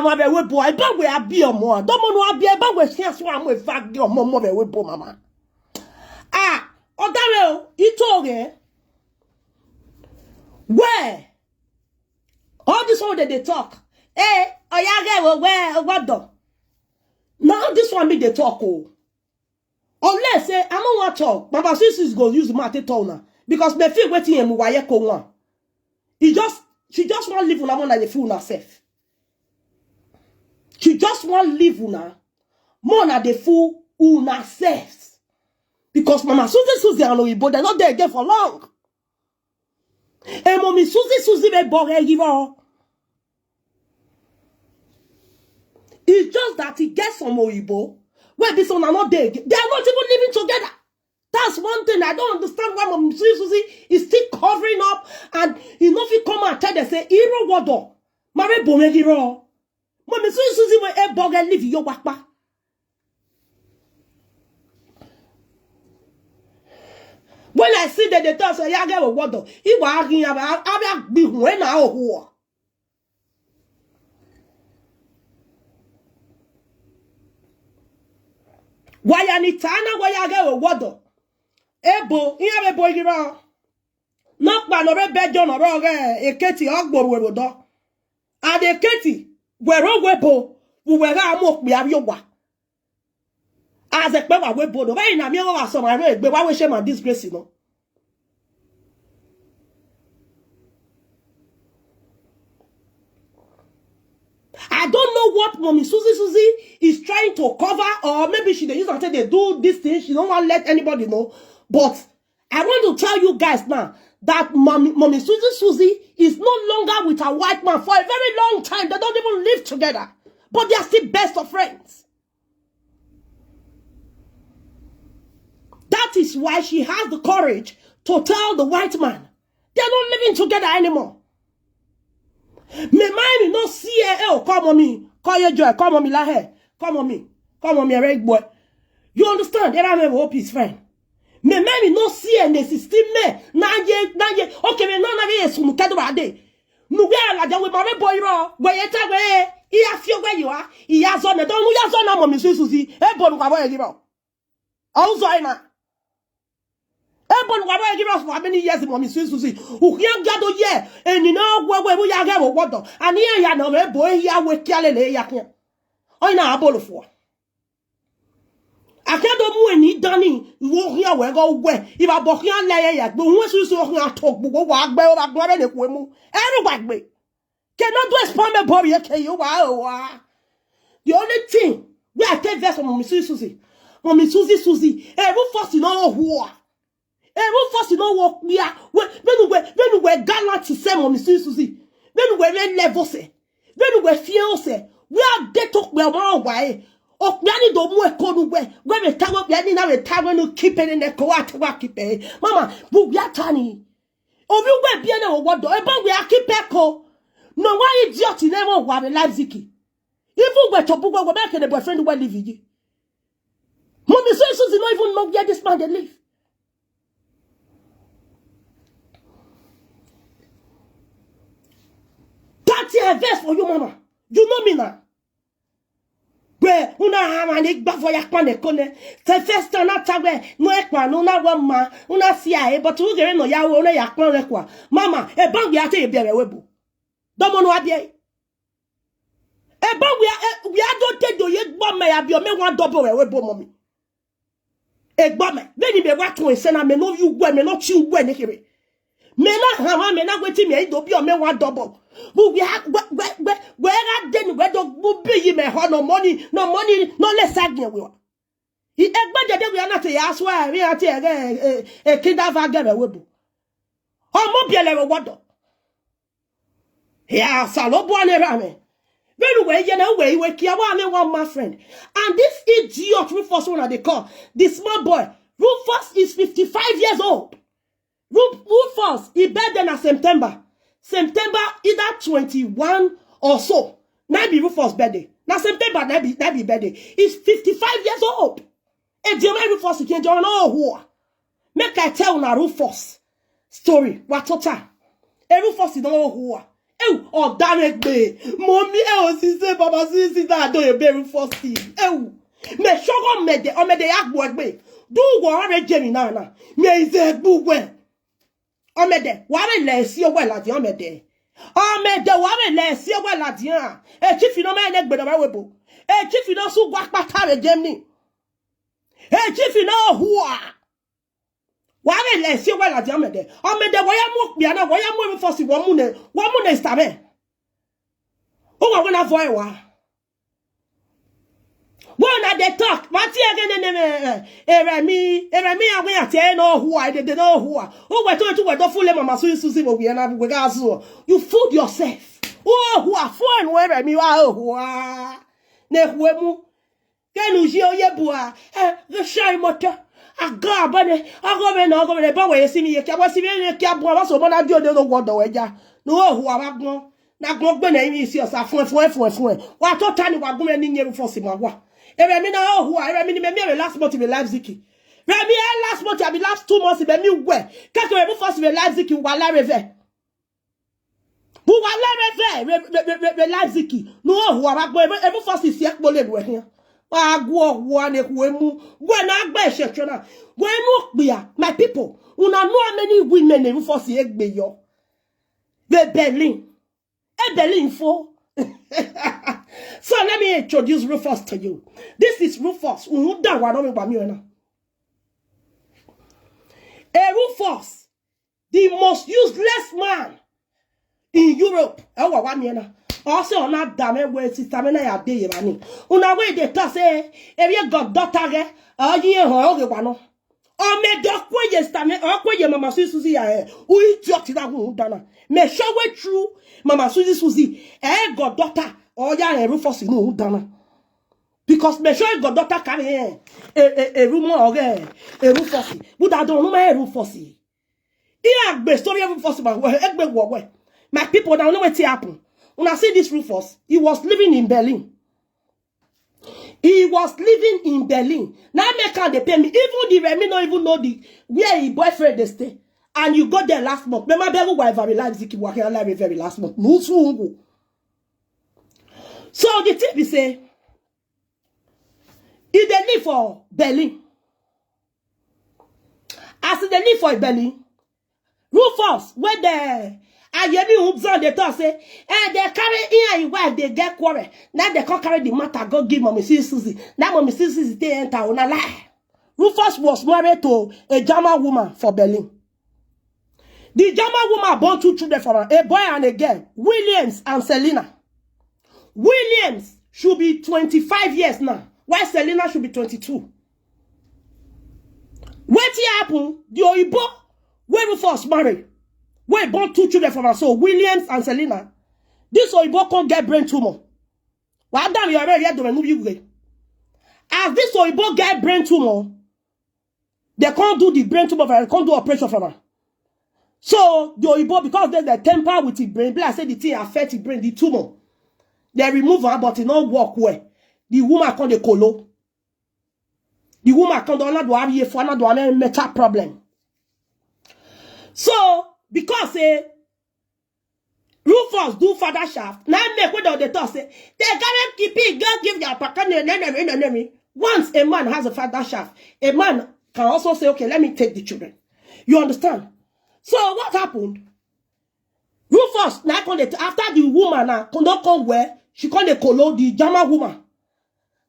mama be we bo. I ba we abi omo. Don't mo no abi. I ba we sian so am we fag di omo mo be we bo mama. Ah, odare itoge. Where? All this one that they talk. Eh, oyage where what do? Now this one be they talk oh. Unless say I don't want to talk. Mama Suzy go use the matter talk now. Because me feel waiting him why ko one. She just want live una more than the fool herself. She just want live una more than the fool herself. Because Mama Suzy and Oyibo, they're not there again for long. And mommy Suzy be bore give her. It's just that he gets some Oyibo where this one are not there. They are not even living together. That's one thing I don't understand why Mommy Suzy is still covering up and you know if you come and tell them say hero wado. Mare bome hero. Mommy Suzy will a bog and leave your wakpa. When I see that they tell say ya get wado, he was arguing about I be when I who. Why anitana why ya get wado? Ebo, ihe be boy gira. Knock by no be bejo no ro eketi ogboru we do. And eketi we ro webo, we we ga mo pe abi ogba. As e pe wa webo do, we na mi o wa so ma re gbe wa we shame and disgrace no. I don't know what Mommy Suzy is trying to cover, or maybe she they use until they do this thing. She don't want to let anybody know. But I want to tell you guys now that Mommy Suzy is no longer with a white man for a very long time. They don't even live together, but they are still best of friends. That is why she has the courage to tell the white man they're not living together anymore. Me mind no see oh come on me, call your joy, come on me like her, come on me, right boy. You understand? That I hope he's fine. Me mind no see and the system me na ye okay me no na ye sunu kedo ade. Nu we ala ja we ma boy ro, we yeta we iya fio where you are, iya zo ne don nu ya zo na Mommy Suzy, e bonu kwa boy give. All zo ina. Ebon waba give us for how many years Mommy Suzy. Who can gather ye and you know where we are going water. And here ya no boy here with Kialele yakin. I know a bolo for. I can't do any Danny. Walk here where go where. If I book your lay yet, but once you saw her talk, but walk by over Gravin and Wimu. Every way. Cannot do a spam bobby, okay, you wow. The only thing we are take this from Mommy Suzy. Mommy Suzy, every first you know who are. Rufus, you know what we are. When we gallant to say Mommy Suzy, when we level say, when we feel say, we are dead talk we are more way. O yani do mu ekodu we we tawo yani na we tawo no keep it in the coat keep it. Mama, we are tani. Obi we bia na wo do e ba we keep eko. No why idiot never wa be Leipzig. Even we to bugo we make the boyfriend we live yi. Mommy Suzy not even know where this man they live. That's a verse for you, mama. You know me now. Where una hamani before ya kwane kone. The first time na tagwe no ekwa no na wama una sia but who get no ya wo na ya kwan rekwa. Mama, e bang we ate e bia webu. Domo no abia. E bang we don't take do ye gbo me abia me wan double webu mommy. E gbo me. Beni be wa to se na me no you gbo me no chi gbo ne kire. Me na ha me na gweti me do bi o me wan double. But we have where I didn't where the be me no money, no less again. We he egba we are not a swear we are a kid of a girl webu. Oh, mobiele wado. Yeah, salo boane rame. Very well, you know where you were kiawa one my friend. And this idiot Rufus one they call this small boy. Rufus is 55 years old. Rufus he better than September either 21 or so. Now be Rufus' birthday. Now September that be birthday. He's 55 years old. And the Rufus you can't join all who. Make I tell na Rufus story. What total? Rufus is no who. Oh, damn it, babe. Mommy, si se, Papa, si that do you very first thing. Me shogo me de yak boy, babe. Do what I Jenny Nana. Me is a boo well. O me de, what I lay see well at the de. O me de, what I lay see well at the chief, you know, my neck, but a webo. Chief, you know, so walk back to Germany. Chief, you know who are. Why let's see well at the Amede? Amede, why am I why am I for 1 minute? 1 minute is time. Oh, I want to avoid what? One at the talk, what's again? Eremi, I went to know who I didn't know who are. Oh, we're told to wear the full Mama Suzy, we are not with us. You fooled yourself. Oh, who are foreign where me are who are. Nehwemu, then Ujio the shy motor. I go, but we see me. I was even a cab, was so much. You don't know what the way. No, who are not. Now, go back and you see us. What time we're going in here for Simagua? Every minute, who I remember me last month in the live Ziki. Remember last month, I be last 2 months in the new way. Can't you ever first in the live Ziki while I rever? Who are the live Ziki? No, who are going ever first is yet bullet here. My people, we know how many women in Rufus egg yo. The Berlin. A Berlin for. So let me introduce Rufus to you. This is Rufus. A Rufus, the most useless man in Europe. Also, on that damn way, sister, when I have day, money. Una way they toss if you got daughter, ye one. Or me dog way yesterday, or way Mama Suzy, we talked that one done. Me show way true, Mama Suzy, got daughter, or ya Rufus in no done. Because me show got daughter carry a rumor or a Rufus, but I don't know my Rufus. Here, the story of Rufus, my people don't know what happened. When I see this Rufus, he was living in Berlin. He was living in Berlin. Now me can they pay me. Even the Remy don't even know where his boyfriend they stay. And you got there last month. Remember, Bego was very live Ziki was here live very last month. So the thing we say, if they live for Berlin, as they live for Berlin, Rufus, where the I hear me observe the talk say, they carry in wife, they get quarrel. Now they can't carry the matter, go give Mommy Suzy. Now Mommy Suzy they enter on a lie. Rufus was married to a German woman for Berlin. The German woman born 2 children for her, a boy and a girl, Williams and Selena. Williams should be 25 years now, while Selena should be 22. What happened? The Oibo, where Rufus married. Wait, born 2 children from her, so Williams and Selena. This Oibo can't get brain tumor. Well, damn, you already had to remove you. As this Oibo get brain tumor, they can't do the brain tumor, they can't do operation for her. So, the Oibo, because there's a temper with the brain, I say the thing affect the brain, the tumor. They remove her, but it don't work well. The woman can't colo. The woman can't do another mental problem. So, because Rufus do father shaft. Now make what they talk say. They gotta keep it. Go give your partner. Once a man has a father shaft, a man can also say, okay, let me take the children. You understand? So what happened? Rufus now after the woman now come where she called the colo the German woman.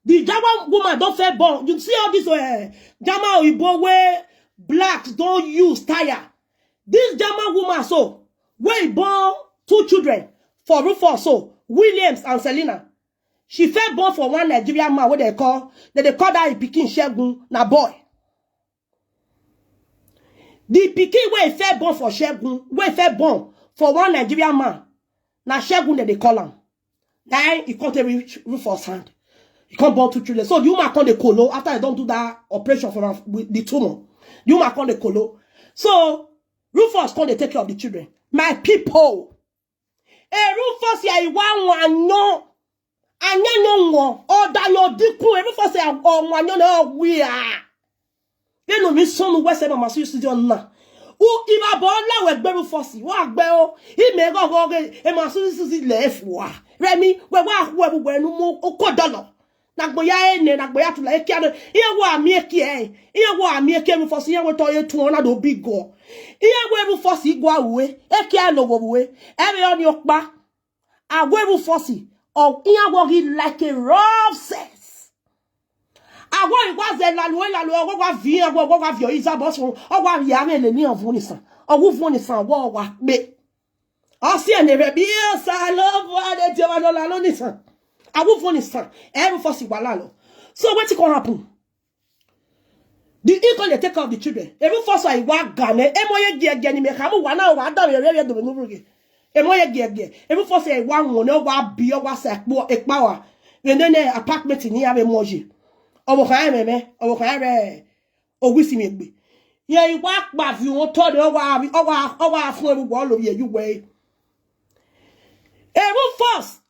The German woman don't fair born. You see all this German Igbo where blacks don't use tire. This German woman, so, where born 2 children for Rufus, so, Williams and Selena. She fell born for one Nigerian man, what they call that a Pekin Shegun, na boy. The Pekin where fell born for Shegun, where fell born for one Nigerian man, na Shegun that they call him. Now he can't reach Rufus' hand. He can't born 2 children. So the woman can't the colo after they don't do that operation for with the tumor. The woman can't the colo. So Rufus can't take care of the children. My people. Rufus ya one no. Anya no one. Oh that no diku. Rufus ya one no we are. They no me son who was Mama Suzy on na. Ou il va bon là ou egbe Rufus. Ou agbe o. Il me go e ma Suzy le fwa. Remi, we no mo okodolo. Nagboya ene, nagboya tula e kiano. Iye wo ami eki e. Iye wo ami eki Rufus, iye wo to ye 200 do big go. Iye wo Rufus igwa uwe. Eki alo wo uwe. Ebe oni okpa. Agwe Rufus. Or iye wo he like a rough sex. Agwa igwa ze lalu ogwa vi ogwa vi iza boss ogwa ri ame le ni ovun nisan. Owu fun nisan wo wa pe. O si ene be bi sa love wa de ti wa la lo nisan. Awu fun nisan. Every force igwa la lo. So what can happen? The equal they take care of the children. Every force I wa gane e moye gege ni me ka mu wa na wa da re do no ruge. E moye gege. Every force I wa won o wa bi o wa se po epa wa. Nene apartment ni ave moje. Owo kan meme owo kan re owisi mi gbe ye iwa pa fi won to de owa fun erugo lo ye yuwe Rufus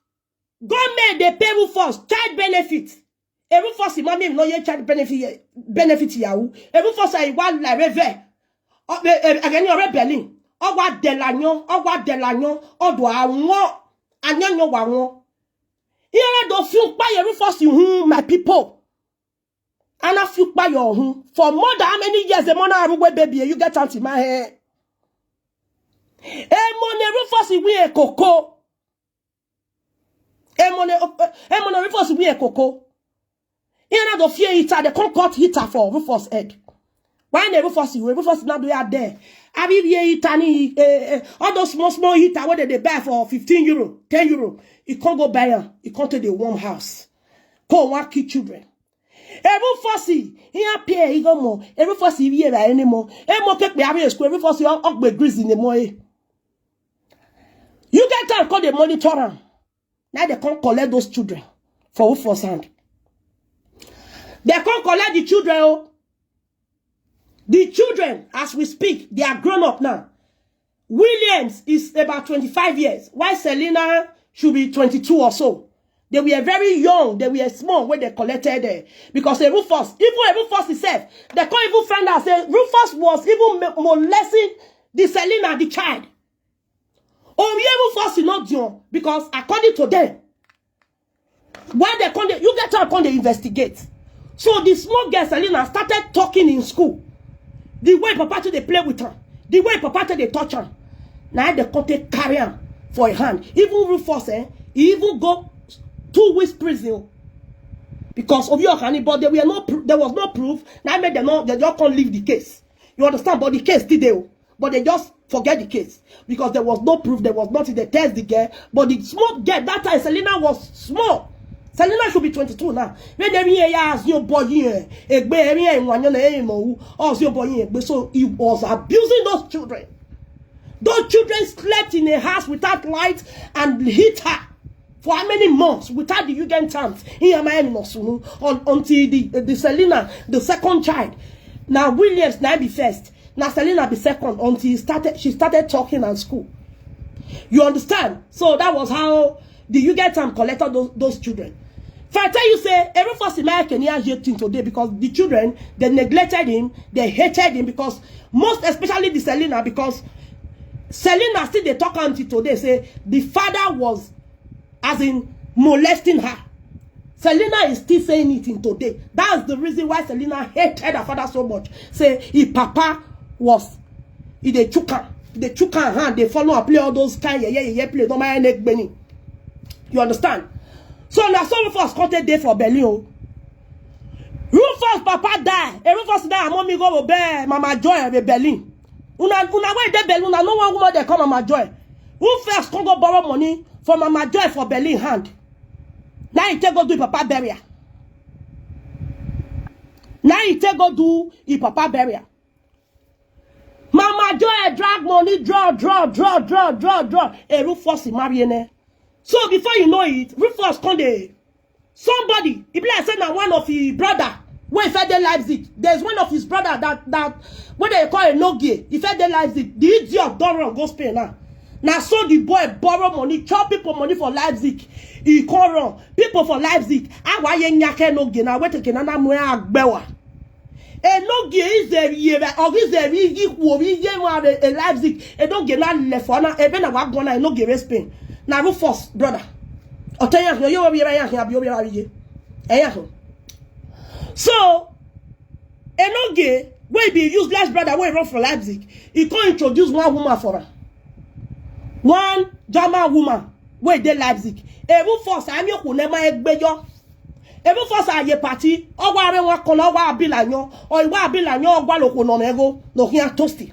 government dey pay Rufus child benefit Rufus mama no ye child benefit yawo Rufus iwa la reve ageni ore Berlin owa delanyo odo awon anyanyo wa won ire do fi pa ye Rufus my people. And if you buy your home for more than how many years the money baby you get out in my hair. Money Rufus we a cocoa. Money Rufus we a cocoa. You know the fear heater, the Concord heater for Rufus head. Why the Rufus not do it there? I mean heater all those small heater what they buy for 15 euro, 10 euro. You can't go buy them. You can't take the warm house. Call one kid children. Rufus, he appear he go more. Rufus he here anymore. Mo take me away school. Rufus up be grease in the moe. You get time call the monitor am. Now they can't collect those children for Rufus hand. They can't collect the children. Oh. The children, as we speak, they are grown up now. Williams is about 25 years. While Selena should be 22 or so. They were very young. They were small when they collected because Rufus, even Rufus itself, they can't even find out. Say Rufus was even molesting the Selena, the child. Oh, Rufus is not young because according to them, why they can't, you get to they investigate. So the small girl Selena started talking in school. The way Papa to they play with her, the way Papa to they touch her. Now they can't carry her for a hand. Even Rufus, he even go 2 weeks prison because of your honey, but there was no proof. Now made them not, they just can't leave the case. You understand? But the case still there, but they just forget the case because there was no proof. There was nothing. They test the girl, but the small girl that time Selena was small. Selena should be 22 now. When they hear as your boy here, so he was abusing those children. Those children slept in a house without light and heater. For how many months without the Yugen terms until the Selena, the second child. Now Williams now be first. Now Selena be second until she started talking at school. You understand? So that was how the Yugen term collected those children. If I tell you say every first American here hating today because the children they neglected him, they hated him because most especially the Selena because Selena still they talk until today say the father was as in molesting her. Selena is still saying it in today. That's the reason why Selena hated her father so much. Say, if Papa was, if they took her hand, they follow and play all those kind, play, don't mind neck benny. You understand? So now some of us can't day for Berlin. Rufus Papa die. Rufus die, mommy go obey Mama Joy in Berlin. Una wait there Berlin, no one woman they come Mama Joy. Rufus can't go borrow money for Mama Joy for Berlin hand. Now he take go do Papa burial. Now he take go do Papa burial. Mama Joy drag money, draw. A Rufus is marrying. So before you know it, Rufus come there. Somebody, he be like saying that one of his brother, when he fed the Leipzig, there's one of his brother that what they call a no-gay. He fed the Leipzig. The idiot don't run go Spain now. Now so the boy borrow money, chop people money for Leipzig. He can't run. People for Leipzig. I why you nyake no gay now. Wait again, na mwe agbewa. no ge is a year or is a equal a Leipzig. Don't get that left for now. Even a wag one, I no give Spain. Now, Rufus, brother. I'll tell you, you will be right. So, a no gay, where be useless brother, where run for Leipzig. He can't introduce one woman for her. One German woman, where they Leipzig. A Rufus, I'm your never egg bejo. Every first a ye party, or whatever one color, or bilanyo, or what bilanyo, or wallow no nego, no here toasty.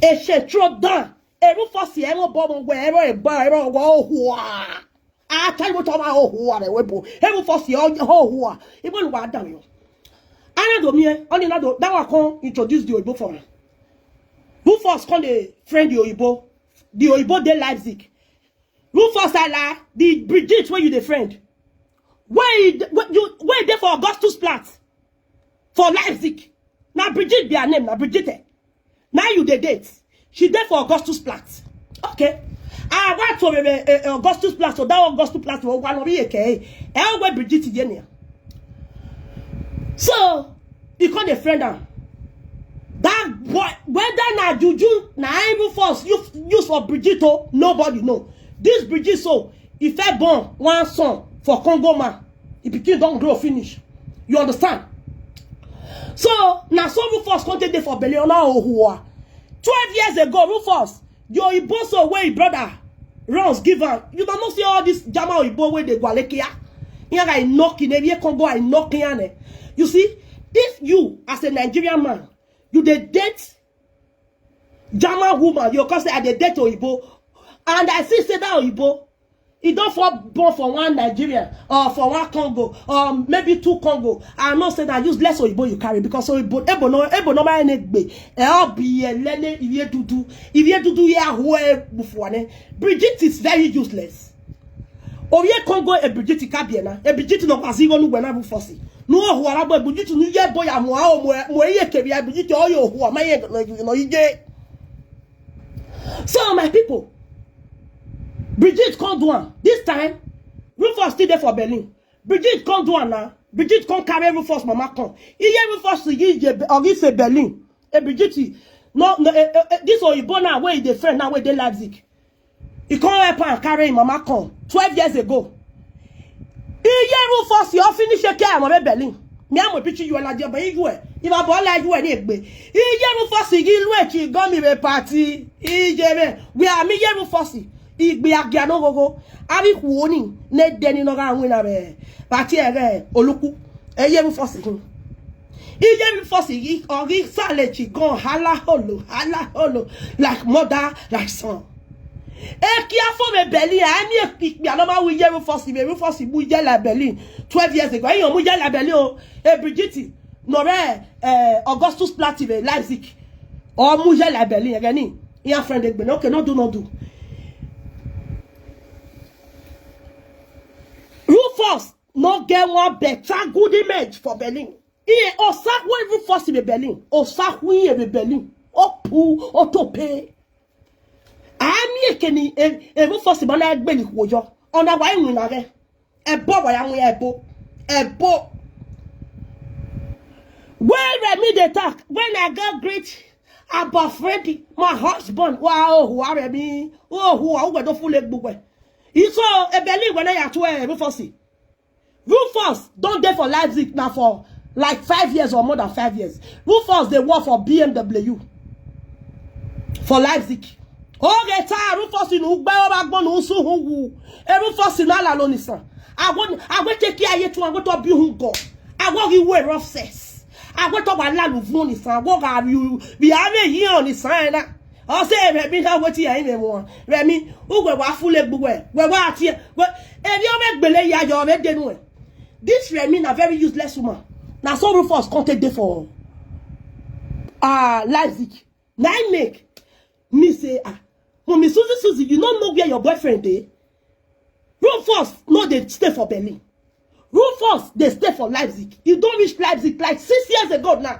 A shed trot down. Every first year, bomb wherever a bar, or whoa. I tell you what about who are a webo. Every first year, oh, who are even what down you. I don't know, only not that I can introduce the Oibo for her. Who first called the friend the Oibo de Leipzig. Who first I the Brigitte where you the friend. Wait there for Augustus Platz for Leipzig. Now Brigitte be her name, now Brigitte. Now you the date. She there for Augustus Platz. Okay. I went for Augustus Platz, so that Augustus Platz was one of the okay. Where Brigitte is. So you call the friend down. That boy, whether na juju na even force use for Brigitte, nobody know. This Brigitte so if I born one son for Congo man. It became don't grow finish. You understand? So now some Rufus content for Bellona or 12 years ago, Rufus, your Iboso way brother runs given. You don't know see all this Jama Ibo way they go alekia. Here I knock in every Congo, I knock in. You see, if you as a Nigerian man, you the date Jama woman, you can say I the date Oibo, and I see say that Oibo. It don't fall born for one Nigeria or for one Congo or maybe two Congo. I not say that use less Oibo you carry because Oibo ebo no ma enegbe. Be a lene Ivie dudu ya hoe bufuane. Brigitte is very useless. Oye Congo e Brigitte kabiena. E Brigitte no kwazigo nu wena bufosi. No ho arabo Brigitte nu ye boy amu a mo ye kebia Brigitte oyo ho ma ye no ije. So my people, Brigitte can't do one. This time, Rufus still there for Berlin. Brigitte can't do one now. Brigitte can't carry Rufus mama come. He Rufus to give Berlin. Brigitte, no, this Oibo now where the friend now where they Leipzig. He can't help and carry mama come. 12 years ago. He Rufus, you finish your care, my Berlin. Me am picture you like but you if I ball like you any egbe. He Rufus, he go me a party. We are me Rufus. Igbe agia no gogo abi kuoni ne deni no ga wina be party ere oluku eye mi force hin ije mi force yi ori sale chi gan hala holo like mother like son e ki afo me Berlin ani ikpe anoma wi je mi force bu je la Berlin 12 years ago eyan mu je la Berlin o e Brigitte no re Augustus Platz Leipzig o mu je la Berlin again yan friend egbe no okay no do Rufus no get one better good image for Berlin. He Osakwe Rufus in Berlin. Osakwe in Berlin. Opu otope. Ami ekeni Rufus in Berlin egbe ni wojo. Ona wa yin na re. Ebo wa ya won ebo. When me the talk, when I got great about Freddy, my husband. Wow, who are me? Oh, who are we do full leg bugwe. He saw a Berlin when I had to Rufus. Rufus don't there for Leipzig now for like 5 years or more than 5 years. Rufus they work for BMW for Leipzig. Okay, Rufus in Ugbe Obagbon Usu Hu. Rufus in Ala Lonisan. I want take care yet to I want to be who go. I want you wear rough sex. I want to Ala Luvoni san. What are you? We have a year on the sign. I say, Remy, how what you anymore? Remy, who were full of bugwe? Where what here? But if you make belay, you already know. This Remy is a very useless woman. Now, some Rufus contact there for Leipzig. Now, make me say, Mommy Suzy, you don't know where your boyfriend is. Rufus, no, they stay for Berlin. Rufus, they stay for Leipzig. You don't reach Leipzig like 6 years ago now.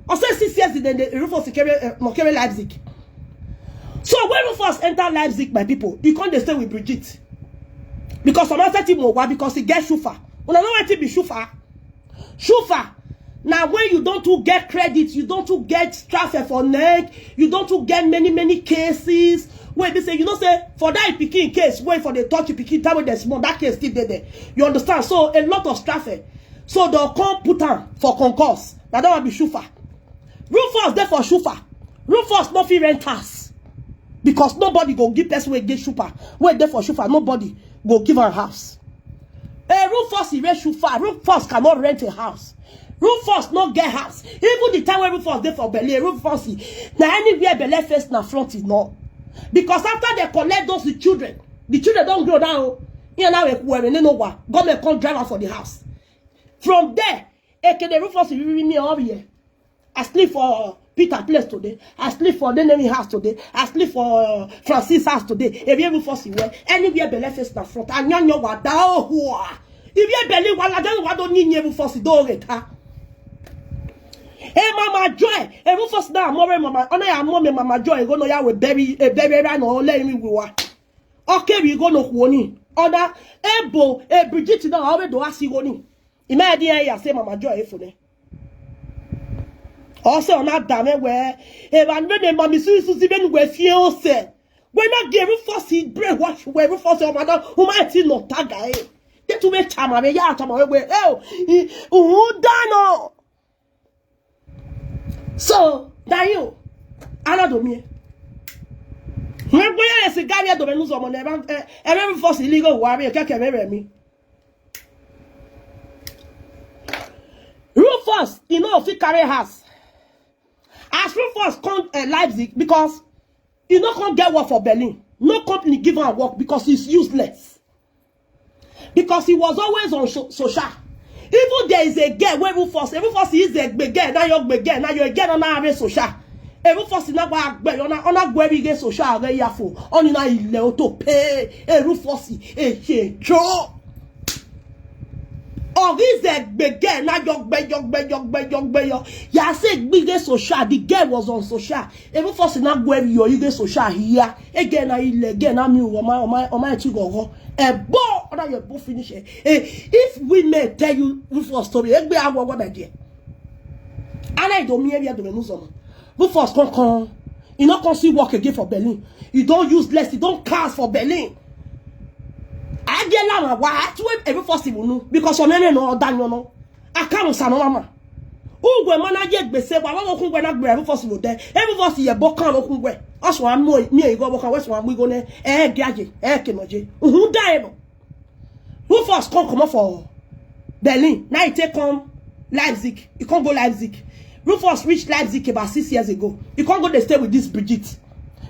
I said 6 years, then the Rufus carry Leipzig. So when Rufus enter Leipzig, my people, he can't stay with Brigitte. Because some other team will because he gets Shufa. When I know what to be Shufa. Now, when you don't to get credit, you don't to get traffic for neck, you don't to get many cases. Wait, they say, you know, say, for that picking case, wait for the touch picking time with the small, that case still there. You understand? So, a lot of traffic. So, they'll come put on for concourse. Now, that will be Shufa. Rufus there for Shufa. Rufus no fee rent house. Because nobody go give person where get Shufa. Wait there for Shufa, nobody go give her a house. Rufus he rent Shufa. Rufus cannot rent a house. Rufus not get house. Even the time when Rufus there for Bele, Rufus now anywhere Bele face na front is not. Because after they collect those the children don't grow down. You know they know what. Government can't drive out for the house. From there, the Rufus will be me over here. I sleep for Peter place today. I sleep for the Nemi house today. I sleep for Francis house today. If you Rufus well, anywhere Bele face na front. And you know what down. If you Bele wala don't what don't need Rufus do it. Hey Mama Joy, hey Rufus now, Mama, on ya Mama Joy, go no ya we baby ran or let me go. Okay, we go no woni. Other Ebo, Bridget now already do ask you woni. Imagine ya say Mama Joy for me. Also on that damn where when the mommy Suzy ben we feel say when I give Rufus he brainwash where Rufus or madam who might see no tag guy. Get to me chama me ya chama we oh dano. So, that you, Anna Domie. When we are a cigar, do lose on every force illegal warrior, can't me. Rufus, you know, if he carry house. As Rufus come Leipzig because you know can't get work for Berlin. No company give him work because he's useless. Because he was always on social. Even there is a girl where Rufus is a girl, now you're girl, now you're girl on our social. Rufus is not on a very gay social, on in a to pay a Rufus, a Joe. Or is a girl, now you're ya say big social, the girl was on social. Rufus is not where you're social here. Again, I'm you on my two go. A ball or your both finish it. If we may tell you Rufus story, we are what idea. And I don't mean to lose them. Rufus come. You not can see work again for Berlin. You don't use less, you don't cast for Berlin. I get lama why every first will know because your name no done no. I can't say no mama. Who go manage be say, but I won't go na every first will there. Every first ye book can open way. Us one more me go book west one we go ne gaje kenoje. Who die no? Rufus come for Berlin. Now he take come Leipzig. You can't go Leipzig. Rufus reached Leipzig about 6 years ago. You can't go to stay with this Bridget.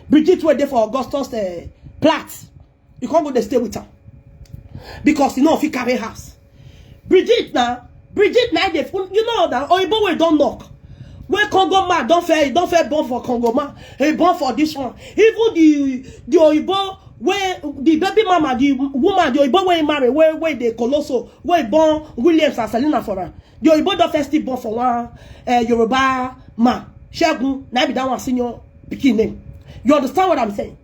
Bridget were there for Augustus Platt. You can't go to stay with her. Because you know if you carry house. Bridget now they you know that Oibo we don't knock. Where Congo man don't fair born for Congo man. He born for this one. Even the Oibo where the baby mama, the woman, the Oibo where marry, where they colossal, where born Williams and Selena for her. The Oibo don't first born for one Yoruba man. Shegun, now be that one senior picking name. You understand what I'm saying?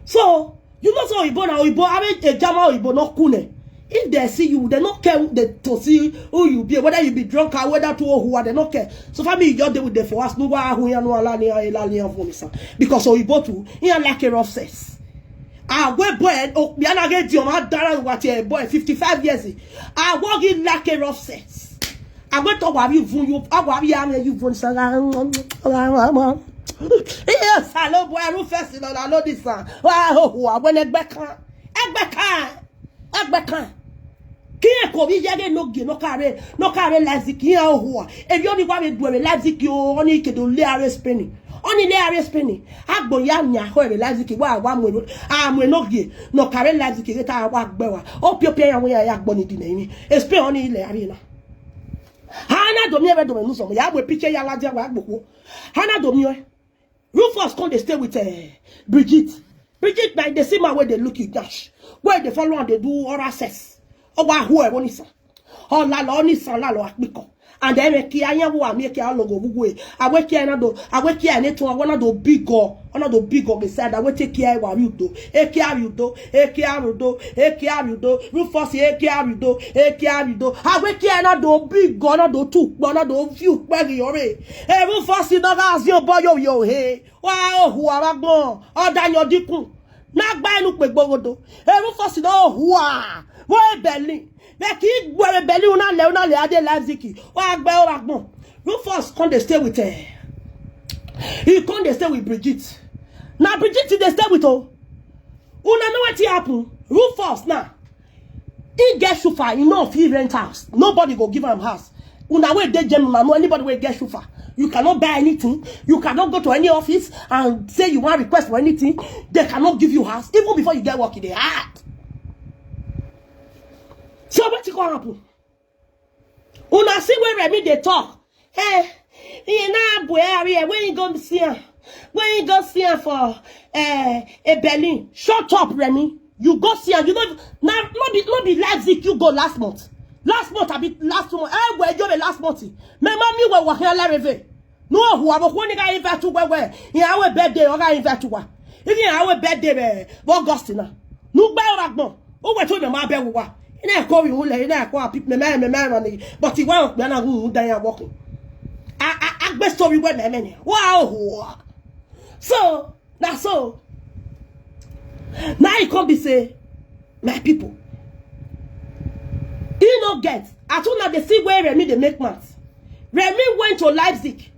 So you know so Oibo now Oibo, I mean a Jama Oibo not kune. If they see you, they don't care to see who you be, whether you be drunk or whether to who are, they don't care. So for me, you just deal with them for us. No one who you know because Oibo too, he like a rough sex. I went boy, oh, me and I get you, my daughter, what a boy, 55 years. I walk in like a rough sex. I went to what you, I want you, yes, hello, boy, Rufus, I know this one. Wow, when it back on, Kia kobi yage no carry Leipzig here or if you only want to do a Leipzig you only can do layer spinning. Only layer spinning. Agbo yanya ho Leipzig wa one no gi no carry Leipzig get a work bewa. O pio pia we ya gboni di na ni. Explain only ile arena. Hana do me ever do me so ya we picture ya laje wa agboko. Hana do me Rufus come they stay with Bridget. Bridget by the same way they look you dash. Where they follow and they do oral sex. Oh, who are one is? Oh, la lo ni san la lo akbiko. And then me kia nya wo make ya logo bugu I wake here na to I wanna do big go beside I will take care wa you do Rufus I wake here na do big go na do two na do few pegi yore Rufus no ga si obo yo he wa hu aragbon odanyo dikun na gba enu pe gborodo Rufus no hua wo Berlin but he go Berlin una le ade Leipzig wa gbe oragbon Rufus come dey stay with her. He come dey stay with Bridget. Now Bridget they stay with her. Una know what happen? Rufus now. He get shufa, he know if he rent house. Nobody go give him house. Una way dey gem una know anybody will get shufa. You cannot buy anything. You cannot go to any office and say you want request for anything. They cannot give you house even before you get work in the heart. So what gonna happen? Una see where Remy they talk. Hey, you know boy when you go see her. When you go see her for a Berlin, shut up, Remy. You go see her. You know, not be Leipzig. You go last month. Last month, I be last month. Where you be last month? My mommy were working on Larry. No, who are going to invite to where? In our birthday, or I invite to one. In our birthday, Augustina. No bell ragno. Oh, we're told my bell. In a call you, in a call people, man, but he won't be a who they are walking. I best story where my many. Wow. So, that's so. Now you come be say, my people. You know get. I told now they see where Remy they make maths. Remy went to Leipzig.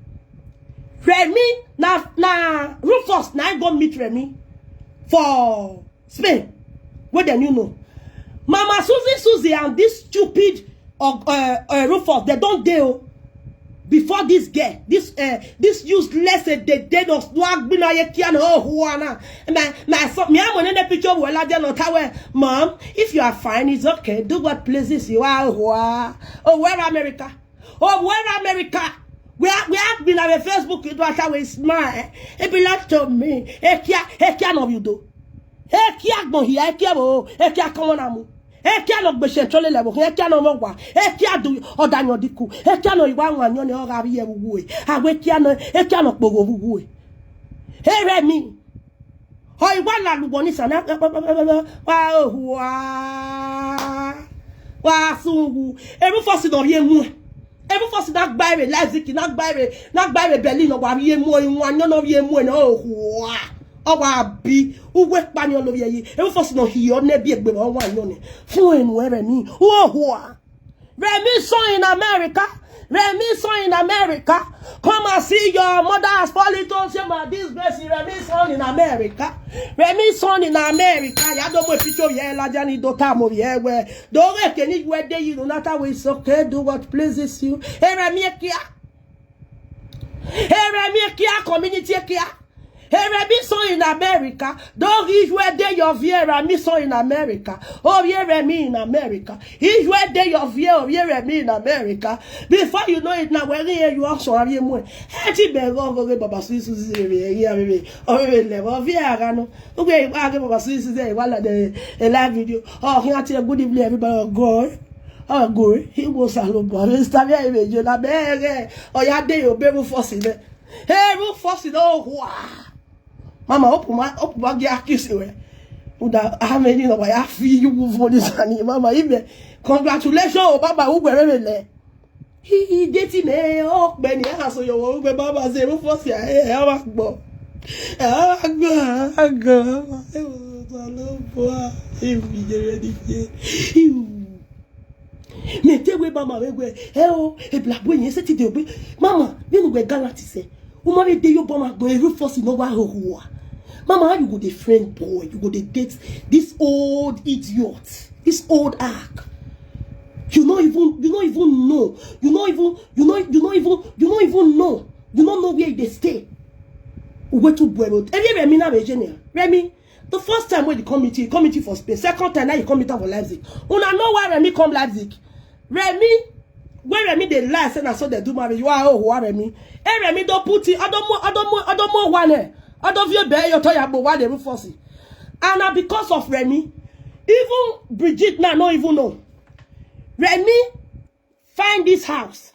Remy, now Rufus, now go meet Remy for Spain. What then you know? Mama Suzy and this stupid Rufus, they don't deal. Before this girl, this useless they us swag bina ye kian ho huana. My son, me am on the picture where la no tawe. Mom, if you are fine, it's okay. Do what pleases you. Oh, where America? Oh, where America? We have been on Facebook. It was always smile. It belongs to me. Ekia no you do. Ekia go here. Ekia come on amu. Ekia no gbese chole lewo. Ekia no mo wa. Ekia do odanyo diku. Ekia no iwa wanyo ne ora bi ewuwe. Awe ekia no pogo wuwe. Hey Remy. Oh iwa la lugo ni sana. Wa sungu. Rufus no ye mu. Rufus not buy Leipzig, not buy Berlin or ye more in one no ye more no. Oh, be who went by your lawyer. Rufus no he or never be a one yone. Fluent where me. Oh, Remy saw in America. Remy saw in America. Come and see your mother has fallen to my disgrace. Remy son in America. Remy son in America. Ya don't want picture here, la Johnny do time of here where don't reckon it where they you do not always okay. Do what pleases you. Hey Remy kia. Hey Remy kia community kia. Hey, Remy son in America. Don't reach where they your view, Remy son in America. Oh, yeah, Remy in America. He's where they your view, oh, yeah, Remy in America. Before you know it now, where you also have you more. Hey, be go Baba Suzy, yeah, oh, level, yeah, no. Okay, I give Baba Suzy, while the live video. Oh, here, good evening, everybody. Go. Oh, go. He was a little boy. Mr. Ivie, you're not bad. Oh, yeah, they obey Rufus in it. Hey, Rufus, oh, wow. Mama, open my get accused. How many of I feel you for this honey, Mama? Congratulations, Baba, who were he dating me. Oh, Benny, I saw your Baba say, Rufus, yeah, go. Me tell we Mama, oh, a black boy, you said to Mama, then we gallant say, Mama, they you bomb boy, Rufus, no one. Mama, how you go the friend boy? You go the date this old idiot, this old ark. You don't even know. You don't know where they stay. Where to boy? Remy now Remy. The first time when you committee for Spain. Second time now you come for Leipzig. Una know why Remy come Leipzig? Remy, when Remy they lie, and I saw they do marriage. You are who Remy? Hey Remy don't put it. I don't more one. I don't feel bad. You're talking about why they Rufus. And now because of Remy, even Bridget now not even know. Remy find this house.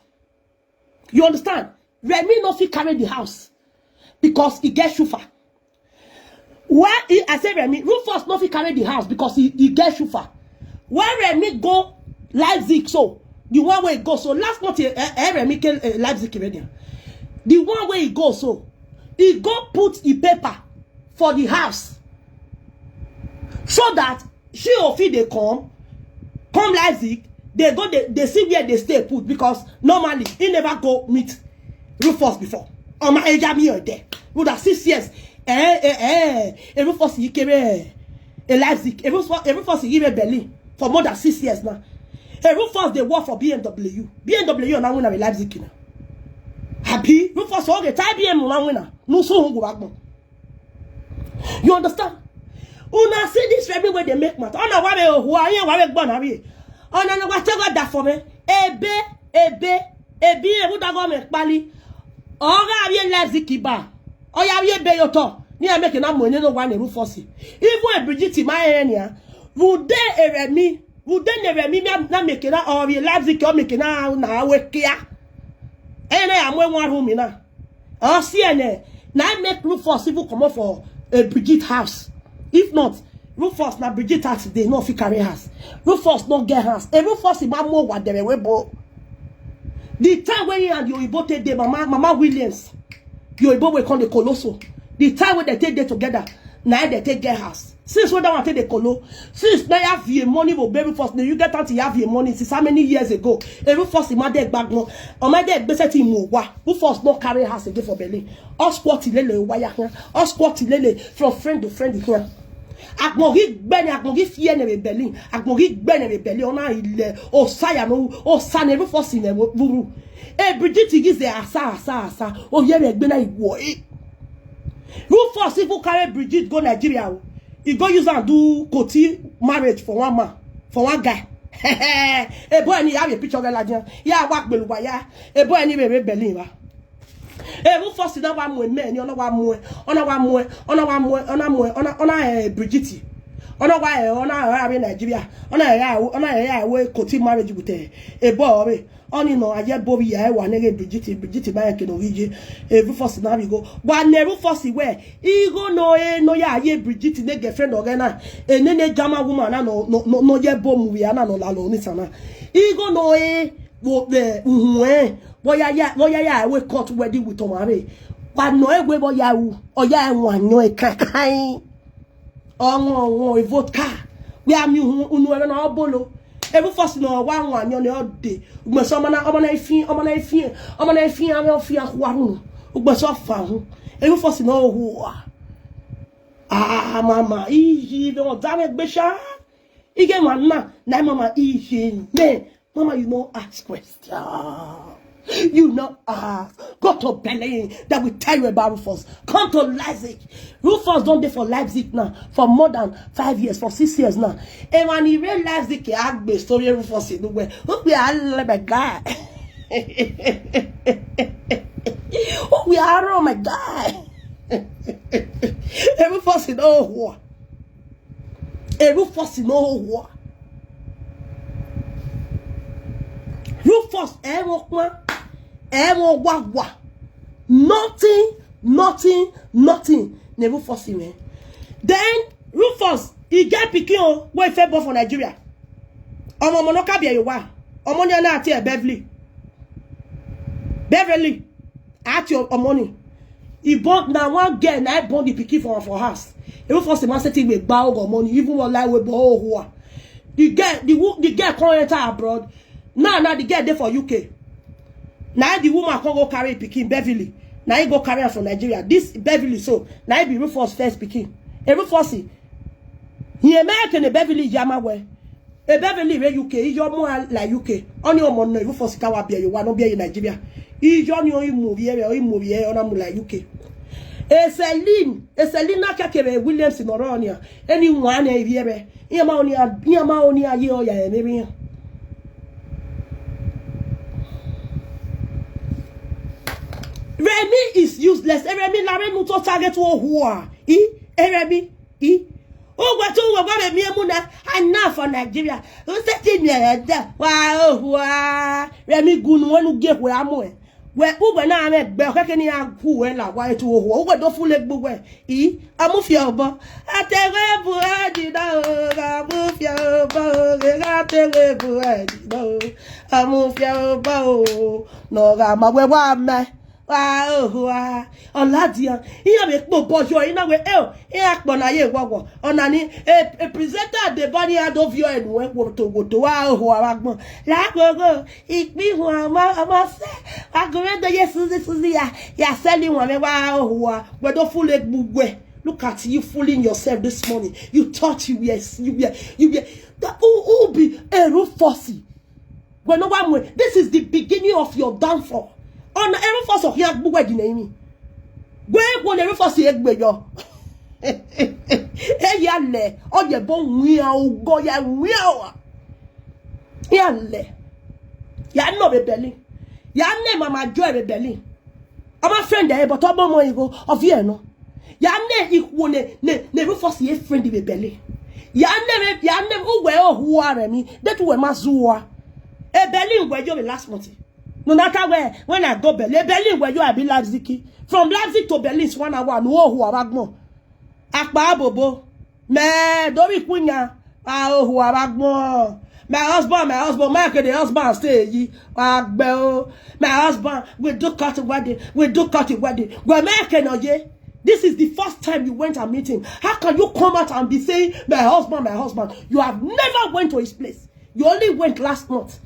You understand? Remy no fit carry the house because he get shufa. I say Remy, Rufus no fit carry the house because he get shufa. When Remy go Leipzig, so the one way he go, so last month Remy came Leipzig already. The one way he go, so he go put the paper for the house so that she or he they come Leipzig, they go they see where they stay put because normally he never go meet Rufus before. On my age, I'm here there. With that 6 years, Rufus he came Leipzig, Rufus he came Berlin for more than 6 years now. Rufus they work for BMW. BMW now winner Leipzig now. Happy Rufus all the time BMW now winner. No so go back. You understand? Una see this everywhere they make matter. Ona wa be who are you wa be gbon abi. Ona no whatever that for me. Ebi e da go me pali. Oga abi Leipzig ba. Oya abi be yoto. Ni a make na money no one Rufus. Even a Brigitte my area. Would they Remy? Would they Remy na make na or Leipzig or make na we kia. Ene am we one room na. Oh see ene. Na make Rufus even come for a Brigitte house. If not, Rufus na Brigitte house they no fit carry house. Rufus no get house. E Rufus e ma mo wa there we bo. The time when you and your Ibo take day, Mama Williams, your Ibo will come the colosso. The time when they take day together, now they take get house. Since when they want to take the colo, since now you have your money for baby first, now you get out to have your money since how many years ago? Every first in my deck back no, or my deck basically more. Who first no carry house again for Berlin? Or squat lele wire here, or squat lele from friend to friend here. Akmogi ben akmogi fie ne Berlin akmogi ben ne Berlin ona ile o saya no o sane every force in buru e Brigitte gize asa o ye egbe na iwo Rufus if you carry Brigitte go Nigeria he go use and do koti marriage for one man for one guy e boy ni have a picture of la ya wa gbeluwa ya e boy ni be Berlin wa Rufus na wa mu me ni ona Brigitte ona wa Nigeria ona we koti marriage with e boy oni no aye bobi ya wa na Brigitte ba ke no hije Rufus na we go but ne Rufus we he go no ya aye Brigitte ne girlfriend ogena ne German woman na no ye bom we na no la lo ni sana he go no wo the Boya we court wedding with Tomare. But no we boya wu oya enwan no e kakai. Onwo e vodka. We am you unu e na obolo. Every first no one yo no dey. Ugbe so mana na ifin am ofi ahwaru. Ugbe so fa ho. Every first no hu. Ah mama Ivie don dame gbesha. Ige man na mama Ivie. Me mama you no ask question. You know, go to Berlin that will tell you about Rufus. Come to Leipzig. Rufus don't there for Leipzig now for more than 5 years, for 6 years now. And when he read Leipzig, he had the story of Rufus in the way. Look, we are my guy. Oh, we are oh my guy. Rufus in all war. Rufus in all war. Rufus, nothing. Never force him. Then Rufus, he get pikin where he born for Nigeria. Omo monoka be you wa. Omo ni na ati Beverly. At your money. He bought now one girl na born the pikin for house. Rufus the man setting with bag of money even one lie with bo. The girl come enter abroad. Now the girl there for UK. Now the woman can go carry pikin Beverly. Now he go carry her from Nigeria. This Beverly so now he be Rufus first pikin. Rufus he American Beverly jama where. A Beverly where UK is your more like UK. Only one no Rufus ka wa be you want no be in Nigeria. Is your new movie on like UK. Celine na kake Williams in Oronia. Anyone here. Yama oni aye o ya maybe. Remy is useless. Remy la Remy to target who Remy oh what to go me muna enough for Nigeria. Who set in there? Wow Remy gun wonu get we amo we na ame gbe keke ni agu la wa etu owo we do fule gbogbo e amufia obo atere bu adi da o amufia obo atere bu adi da o amufia obo no ga ma we wa me wa oladia iya me po bojo ina we akpo na ye gwogo ona ni a presenter the body out of your and we to wa agbon la gogo ipin hu ama se agore do ye Suzy ya selling one me wa we do full gbugwe. Look at you fooling yourself this morning. You thought you were that who be a Rufus. When no one way, this is the beginning of your downfall. On every force of young boy, the name. Where will every force egg yo? Hey, yalle, all your bone meow, go ya meow. Yalle, yan no rebelling. Yan name my joy rebelling. I'm a friend there, but I'm more ego of you no. Yan name equal never force a friend rebelling. Yan name who are me, that were Mazua. A Berlin where you last month. No matter where, when I go Berlin where you have been Leipzig. From Leipzig to Berlin is 1 hour, no who are more. Akba bobo. Me, Dori Quina. Who are more. My husband, the husband stay. My husband, we do cut it wedding. We're making a this is the first time you went and meet him. How can you come out and be saying, my husband? You have never went to his place. You only went last month.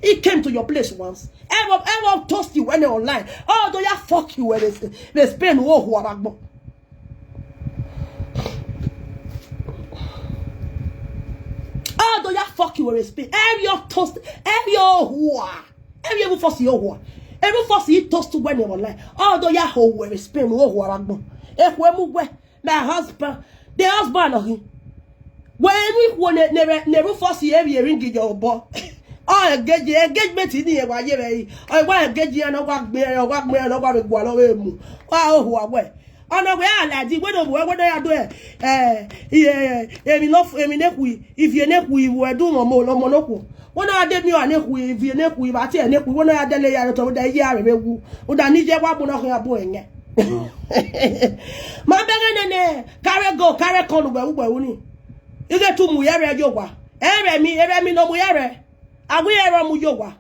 He came to your place once. Everyone toast you when they're online. Oh, do ya fuck you when they spend who are back. Oh, do ya fuck you when they spend every toast, every force you every force you toast when they're online. Oh, do ya ho when they spend who are back. If we move my husband, the husband of him. When we want never force you every ring in your boy. Oh, engagement in here, why you I want to get you and walk me and walk me and walk me. Wow, who are where? Oh, no, where I did what they are doing. If you neck we were doing a more monocle. When I did you a neck with your neck with my tear neck, when I delay out of the year, would I need your weapon of your boy? My beggar, carry con where you get to Muyere Yoga. Me no Muyere. Agwe era mu yowa.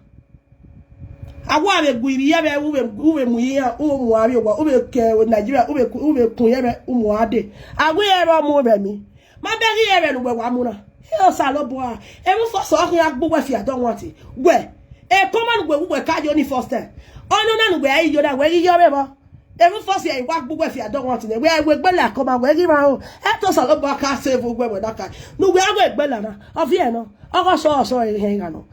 Agwa be gwi yebe ube muya umu abi wa ube ke Nigeria ube kun yebe umu ade. Agwe era mu be mi. Ma be ri yebe no we wa mu na. He salo boa. E mu for so hin agbo fi adon want it. We e common we ka jo ni first time. Ono na no we ayi yo da we ri yo be bo. Even first year, what book if you don't want to know where we bella come and where you are. After a lot of save over that kind. No, we are bella of Vienna. I was sorry, hang on.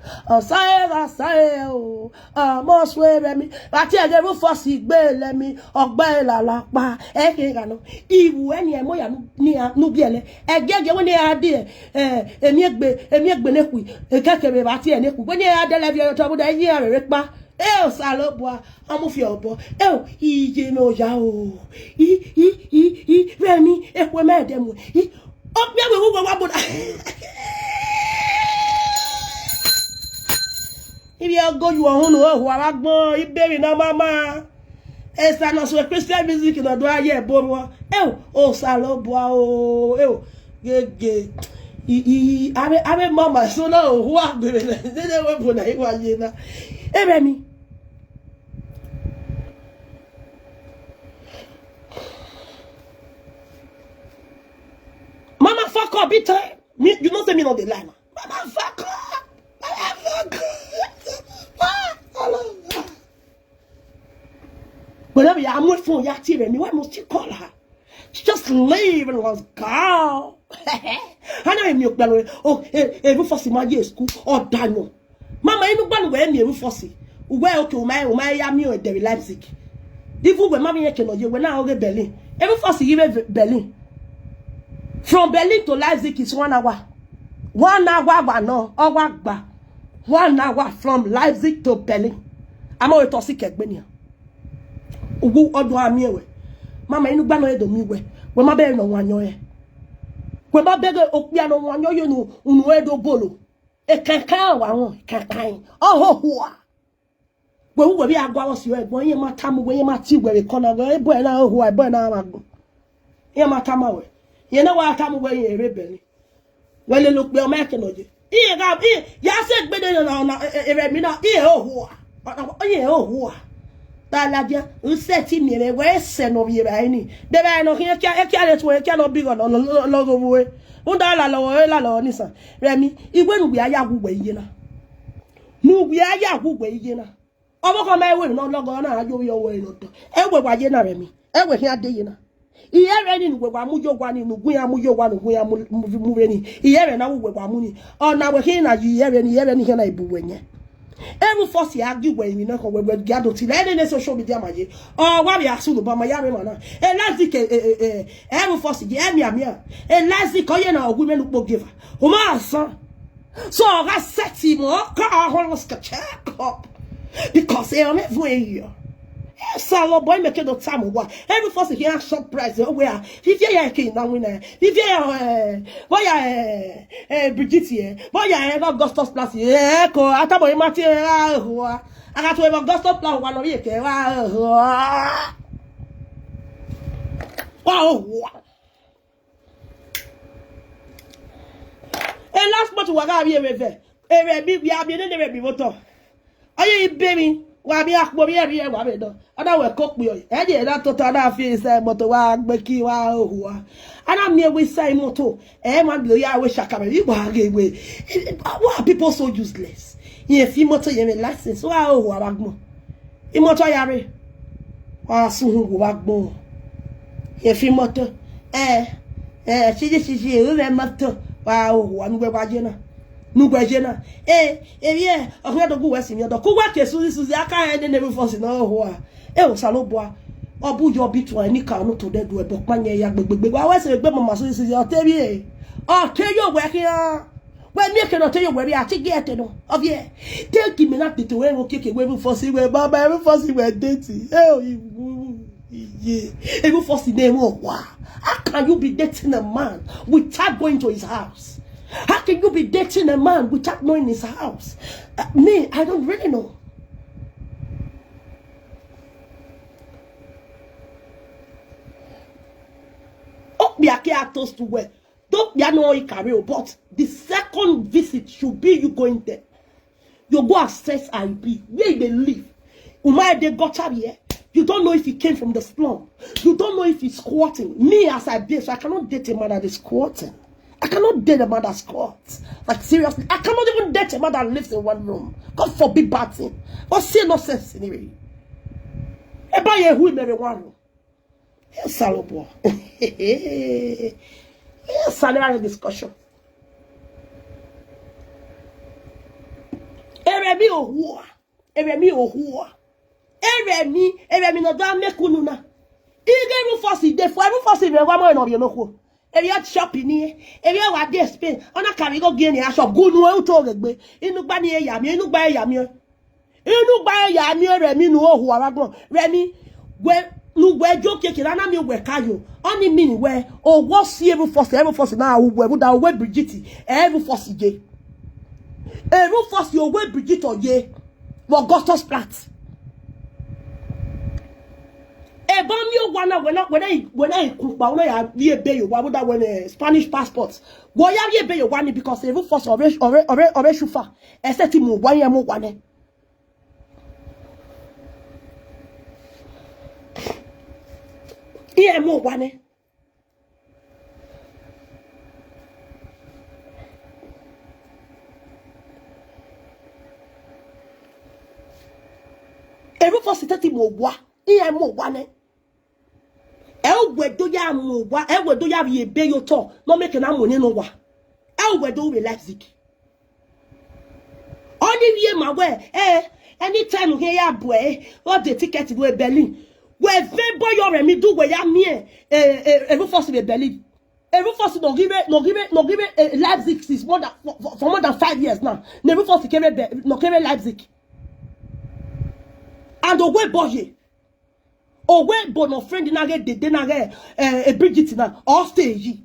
Most way, me. But I never foresee bell me or bella la pa, hang if when you are near Nubiele, I get you when they are dear, a mere benequi, a cacare, when you are the level of the year, Salobwa, Amufiobo, he no yao, he, Remy, if we met them, he, oh, yeah, we will. If you go, you are on who are born, if baby no mamma, as I know, so Christian music in a dry year, Bobo, Salobwa, gay. I mama, so no, who are doing it? They never put a one year. Remy. Mama fuck up, bit time. You don't say me on the line. Mama fuck up. Mama fuck up. Whenever I'm with phone, you TV me. Why must you call her? She just leave and was gone. I know you milk. Oh, every first in my year school or Daniel. Mama, you know where me Rufus. Where okay, my yami or Derry Leipzig. Even when Mammy can you when I get Berlin. Every first year Berlin. From Berlin to Leipzig is 1 hour. 1 hour, no, or 1 hour from Leipzig to Berlin. I'm always toxic at Benia. Ugu odwa miwe. Mama, you know, do me we. When my baby no one yo. When my baby okpia no one yo, you know, unwedo bolo. E kankan wa won, kankan. Oh ho. we be agwa was you boy ye matam we ye mati we corner we boy na who I boy na mago ye matama we ye na wa tam we ye rebel well look be make no je e ga e ya se gbe de na e mi na e ho ye ho ta la dia u seti mi me we se no bi ba ni de ba no kin e kia le to e kia no bi go no go we unda la lo ni san remi igwe nu bi aya gugwe iye na nu bi aya gugwe iye na obo ko me we no logo na ajo yo we no to ewe wa ye na remi ewe hin ade ye na iye re ni gwe gwa mu jo gwa ni nu gun ya mu jo gwa nu gun ya mu re ni iye re na gwe gwa mu ni ona we hin na iye re ni hin na ibu we nye every force ya gi we ni na ko we gado ti le ne social media ma ye o wa bi asu no ba ma ya re ma na e lazi ke every force ji emi amia e lazi ko ye na ogwu me lu po giver o ma san so ga seti mo ka ho ska check up because e on every salo boy make no time wa every force here shop price where Ivie ya ke na win Ivie ya boy ya Brigitte boy ya Augustus Plus ko atabo imati ho aga to Augustus Plus wa no ye ke wa wow and last month wa ga bi reve bi ya bi ne bi moto aye baby wa bi akpo bi eri wa be do ada we ko pe o e je da to da fi se moto wa gbe ki wa ohuwa ana mi we sai moto e ma bi ya we shaka be wa ge we why people so useless ye fi moto ye me license wa ohuwa ba gbon I moto ya re wa su hu wa gbon ye fi moto siji o le moto wa ohuwa mi gbe wa je na nugwaje na ye ohwe dogu wesi mi do ku wa ke Suzy aka e ne Rufus na ho a o saloboa obu yo bitu ani ka no to dedu e bo panye ya gbegbegbe wa wesi gbe mama Suzy o tebi o te yo we kia we mi ke no te yo we bi ati get no of ye take me na tete we o keke we Rufus we baba Rufus we dating Rufus name wa how can you be dating a man without going to his house? How can you be dating a man without knowing his house? Me, I don't really know. Oh, be a toast to where. Don't be no career, but the second visit should be you going there. You go access IP where they live. Umay they got up here. You don't know if he came from the slum. You don't know if he's squatting. Me as I date, so I cannot date a man that is squatting. I cannot date a man that squats. Like, seriously. I cannot even date a man that lives in one room. God forbid bad thing. But say no sense anyway. Eba ye hu me one room. Yes, salobo. Yes, salary discussion. Eremi ohua. Eremi ohua. Eremi no da mekununa. Ige Rufus de fo Rufus be wa mo no bi no ko. Area shopping ni area wa dey Spain ona carry go gain ya shop go nu e to regbe inu gba ni eya mi inu gba eya mi Remi nu ohu aragbon Remi gwe nu gwe jo keke na mi we kayo oni mi we o wo si Rufus na wo we da we Brigitte Rufus je Rufus yo we Brigitte oye wo Augustus Plat Ebamio wana when I kumpa una ya vie be yo wa da when Spanish passport wo ya vie be yo wani because Rufus ore shufa except mu wan ya mu wane iye mu wane Rufus tati mu wa iye mu wane Elwedo ya muwa, elwedo ya be yo to, no make na money no wa. Elwedo we Leipzig. Only ye ma we, anytime here ya boy, what the ticket go Berlin. We ve boy your Remi do we ya me, Rufus be Berlin. Rufus no give Leipzig is more than for more than 5 years now. Ne Rufus no Leipzig. And the way boy. O we bono friend na get de na get Brigitte na all stage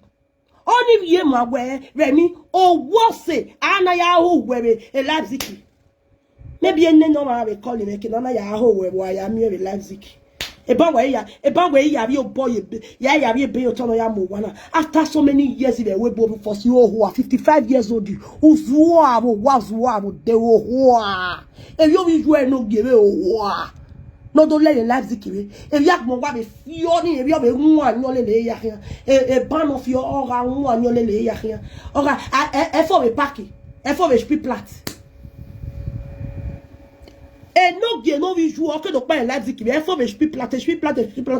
only ye ma we Remi o wo se ana ya ho we Leipzig maybe any no I call him making on ya ho where I am here Leipzig. A way ya your boy ya be autono ya mo wana. After so many years in the way both for you who are 55 years old who's was they were if you no give no don't let Leipzig if yak mo wa be fioni if you be one no le ya a ban of your ora one no le ya ora e for be packy e for be speed plat. Et non, bien, non, vi joue, que donc pas un live qui vient, faut que je puis plate,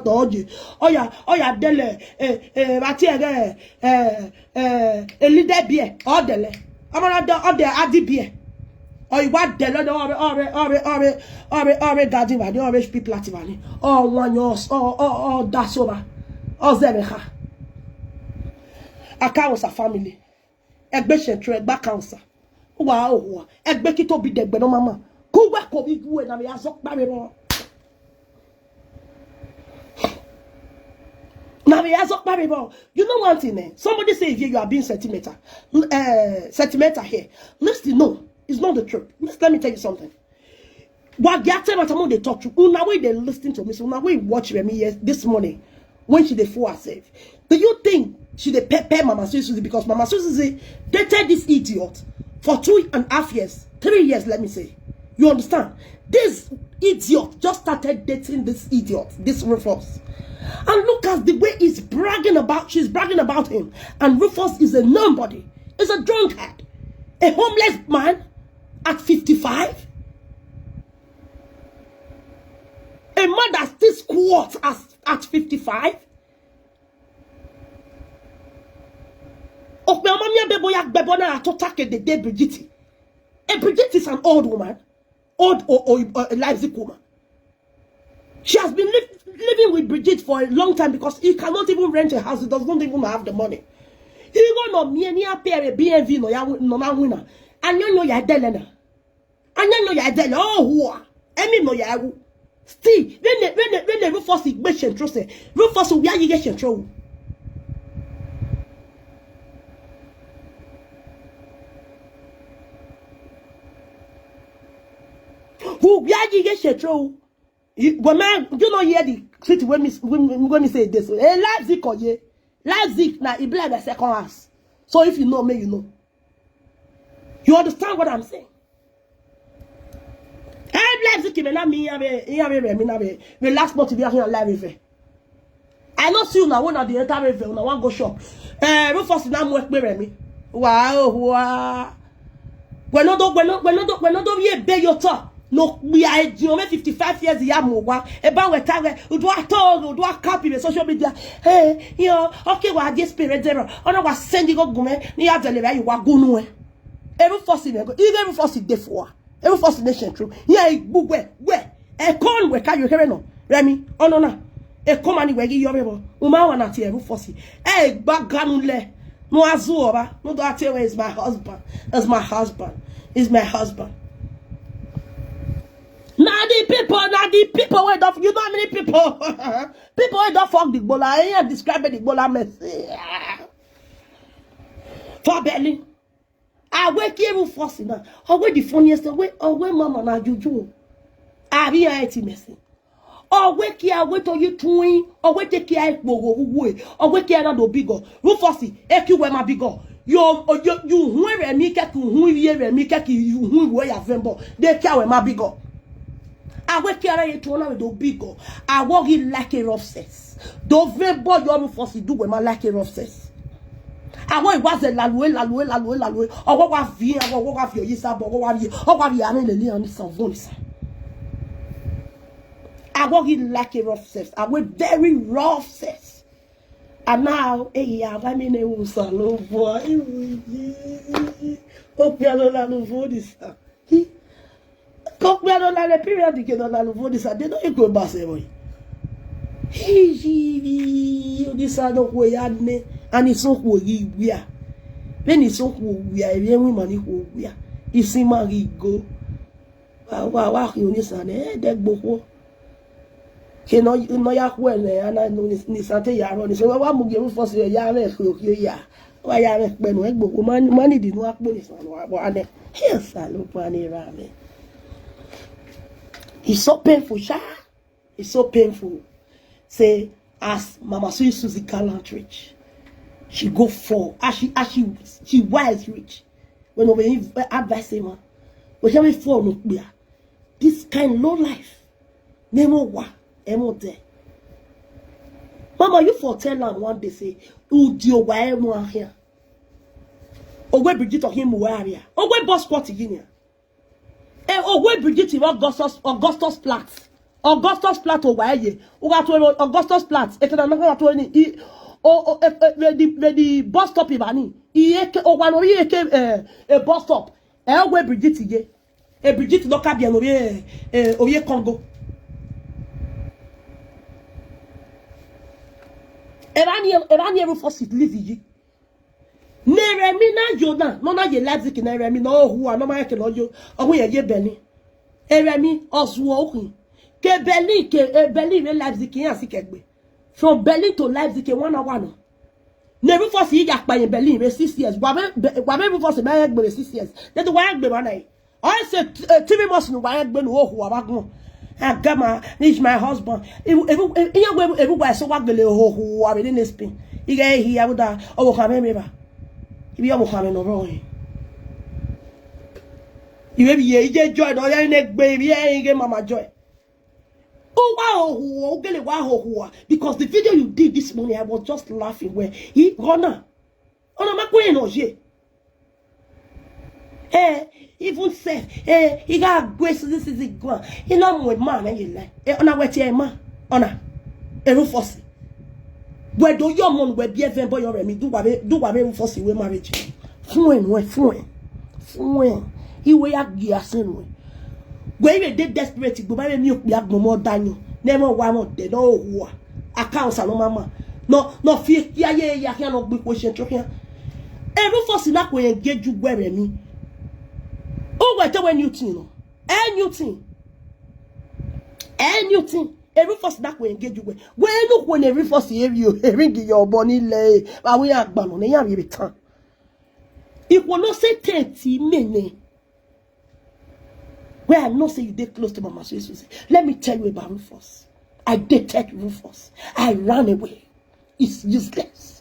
oh Dieu. Oh ya, dele, matière, leader bien, oh dele. A dit bien. Oh, il va dele, daddy, va, je puis plate, va. Oh, wanyos, oh, dasova. Oh, zemecha. Account sa family. Egbe chentre, egba kansa. Wow, egbe ki to bi degbe no mama. You know one thing, eh? Somebody say you are being sentimental. Sentimental here. Listen, no, it's not the truth. Let me tell you something. What they talk to you, now they listen to me, so now we watch me this morning when she fool herself. Do you think she pay Mama Suzy because Mama Suzy dated this idiot for 2.5 years, 3 years, let me say. You understand? This idiot just started dating this idiot, this Rufus. And look at the way she's bragging about him. And Rufus is a nobody. He's a drunkard. A homeless man at 55. A man that still squats at 55. Bridget is an old woman. Old or Leipzig woman. She has been living with Bridget for a long time because he cannot even rent a house. He does not even have the money. He go no me ni apere BNV no ya no na wina. Anyo no ya delena. Anyo no ya dele. Oh who? Emi no ya wu. Still when the Rufus is gbe centro say Rufus will ya get centro. Who get shetro? When man, you know hear the city when me say this. Leipzig or ye, Leipzig na it blame the second house. So if you know me, you know. You understand what I'm saying? Leipzig me na me me last month be here live. I not see you now when the entire river now want go shop. Rufus na mo ekpe me. Wow. When no do ye be your talk. No, we are 55 years yamowa. About we tag we do a talk, we do a copy the social media. Hey, you know, okay, we are this spirit zero. Ona was sending go gume, ni deliver you wa gunu. Every force in go, even force in defo. Every force nation true. Yeah, we e con we can you hear no. Remy, oh no na. E come ani we gi yorebo. Uma wana ti every force. Eh, baganu le. No azuoba. No do ate is my husband. That's my husband. Is my husband. Now the people where don't, you know how many people people where don't fuck the bola. I ain't describing the bola mess. For belly. I wake you forcing now. How the funniest way? Oh, where mama na juju. I be a messing. Oh, wake here, wait till you twin. Or wait take care of way. Or wake here no bigger. Rufusy, eku where my bigger. You who me keki who ye me keki you who where ya vembo. They care where my bigger. I work here to one with bigger. I work in like a rough sex. Don't boy your Rufus do when my like a rough sex. I want was a lalue. Or what was V, or what was your yisa, or what was you on the son voice. I work in like a rough sex. I work very rough sex. And now, hey, I mean, a woman, boy. Oh, piano, no, this. Quand on a les périodiques dans la nouveau de ça, de nous écoute basse boy. On dit ça donc oui année, ani sont oui oui. Ben ils sont oui, et bien oui mani oui. Ici marigo. Wa on dit ça né dès beaucoup. Que no ya quoi né ana ni santé ya ro ni so wa mu gemu force ya me ko ya. Wa ya me pe no e gbogbo mani di no apo ni so wa ane. Yes, I look mani ra me. It's so painful, Sha. It's so painful. Say, as Mama Suzy gallant rich, she go for as she wise rich. When we advise him, we shall be for no clear. This kind low life, nemo wa, emo de. Mama, you for tell them one day say, "Who do you why more here?" Ogwe Bridget or him warrior. Ogwe boss what again? Eh, Ogwe Bridget Augustus Platts. Augustus Platt over here. Augustus Platt. E kana naka to ni. The bus stop ibani. Iye o wa no ye ke a bus stop. E Ogwe Bridget ye. E Bridget no ka bia no ye oye Congo. Erani Rufus live yi. Neremi na Jordan, no na ye Leipzig Neremi no huwa no ma ke no yo. Ohun ye Berlin. Eremi Oswo okun. Ke Berlin we Leipzig yan si kegbe. From Berlin to Leipzig 1 hour no. Ne Rufus yi jak pa in Berlin we 6 years. Wa me Rufus me egbe 6 years. That why egbe ma na. I said TV must no why egbe no huwa ba gun. Agama, this my husband. Everywhere so what the who are within this pin. You get here with that. Oh, come here, if you are no wrong. You may be a joy, or your neck, baby, get Mama Joy. Oh, wow, because the video you did this morning, I was just laughing where he Rona. On a McQueen or she. Eh, even said, eh, he got grace. This is it. Go. He know with man, and you like. Eh, on a wet man, on a Rufus. Where do your mom will be a boy or me do what Rufus will marriage? Fuen. He will have gears anyway. Where you did desperate to go buy milk, be no more Daniel. Never one of the no war. Accounts are no mama. No fear, yeah, cannot be question to here. Eh, Rufus in that way engage you where me. Oh, wait, when you think, anything. Every first that we engage you with. When look when every first hear you, ring your bonny lay, but we are gone on a return. It will not say 30 minutes. Where I know say you did close to Mama Suzy. Let me tell you about Rufus. I dated Rufus. I ran away. It's useless.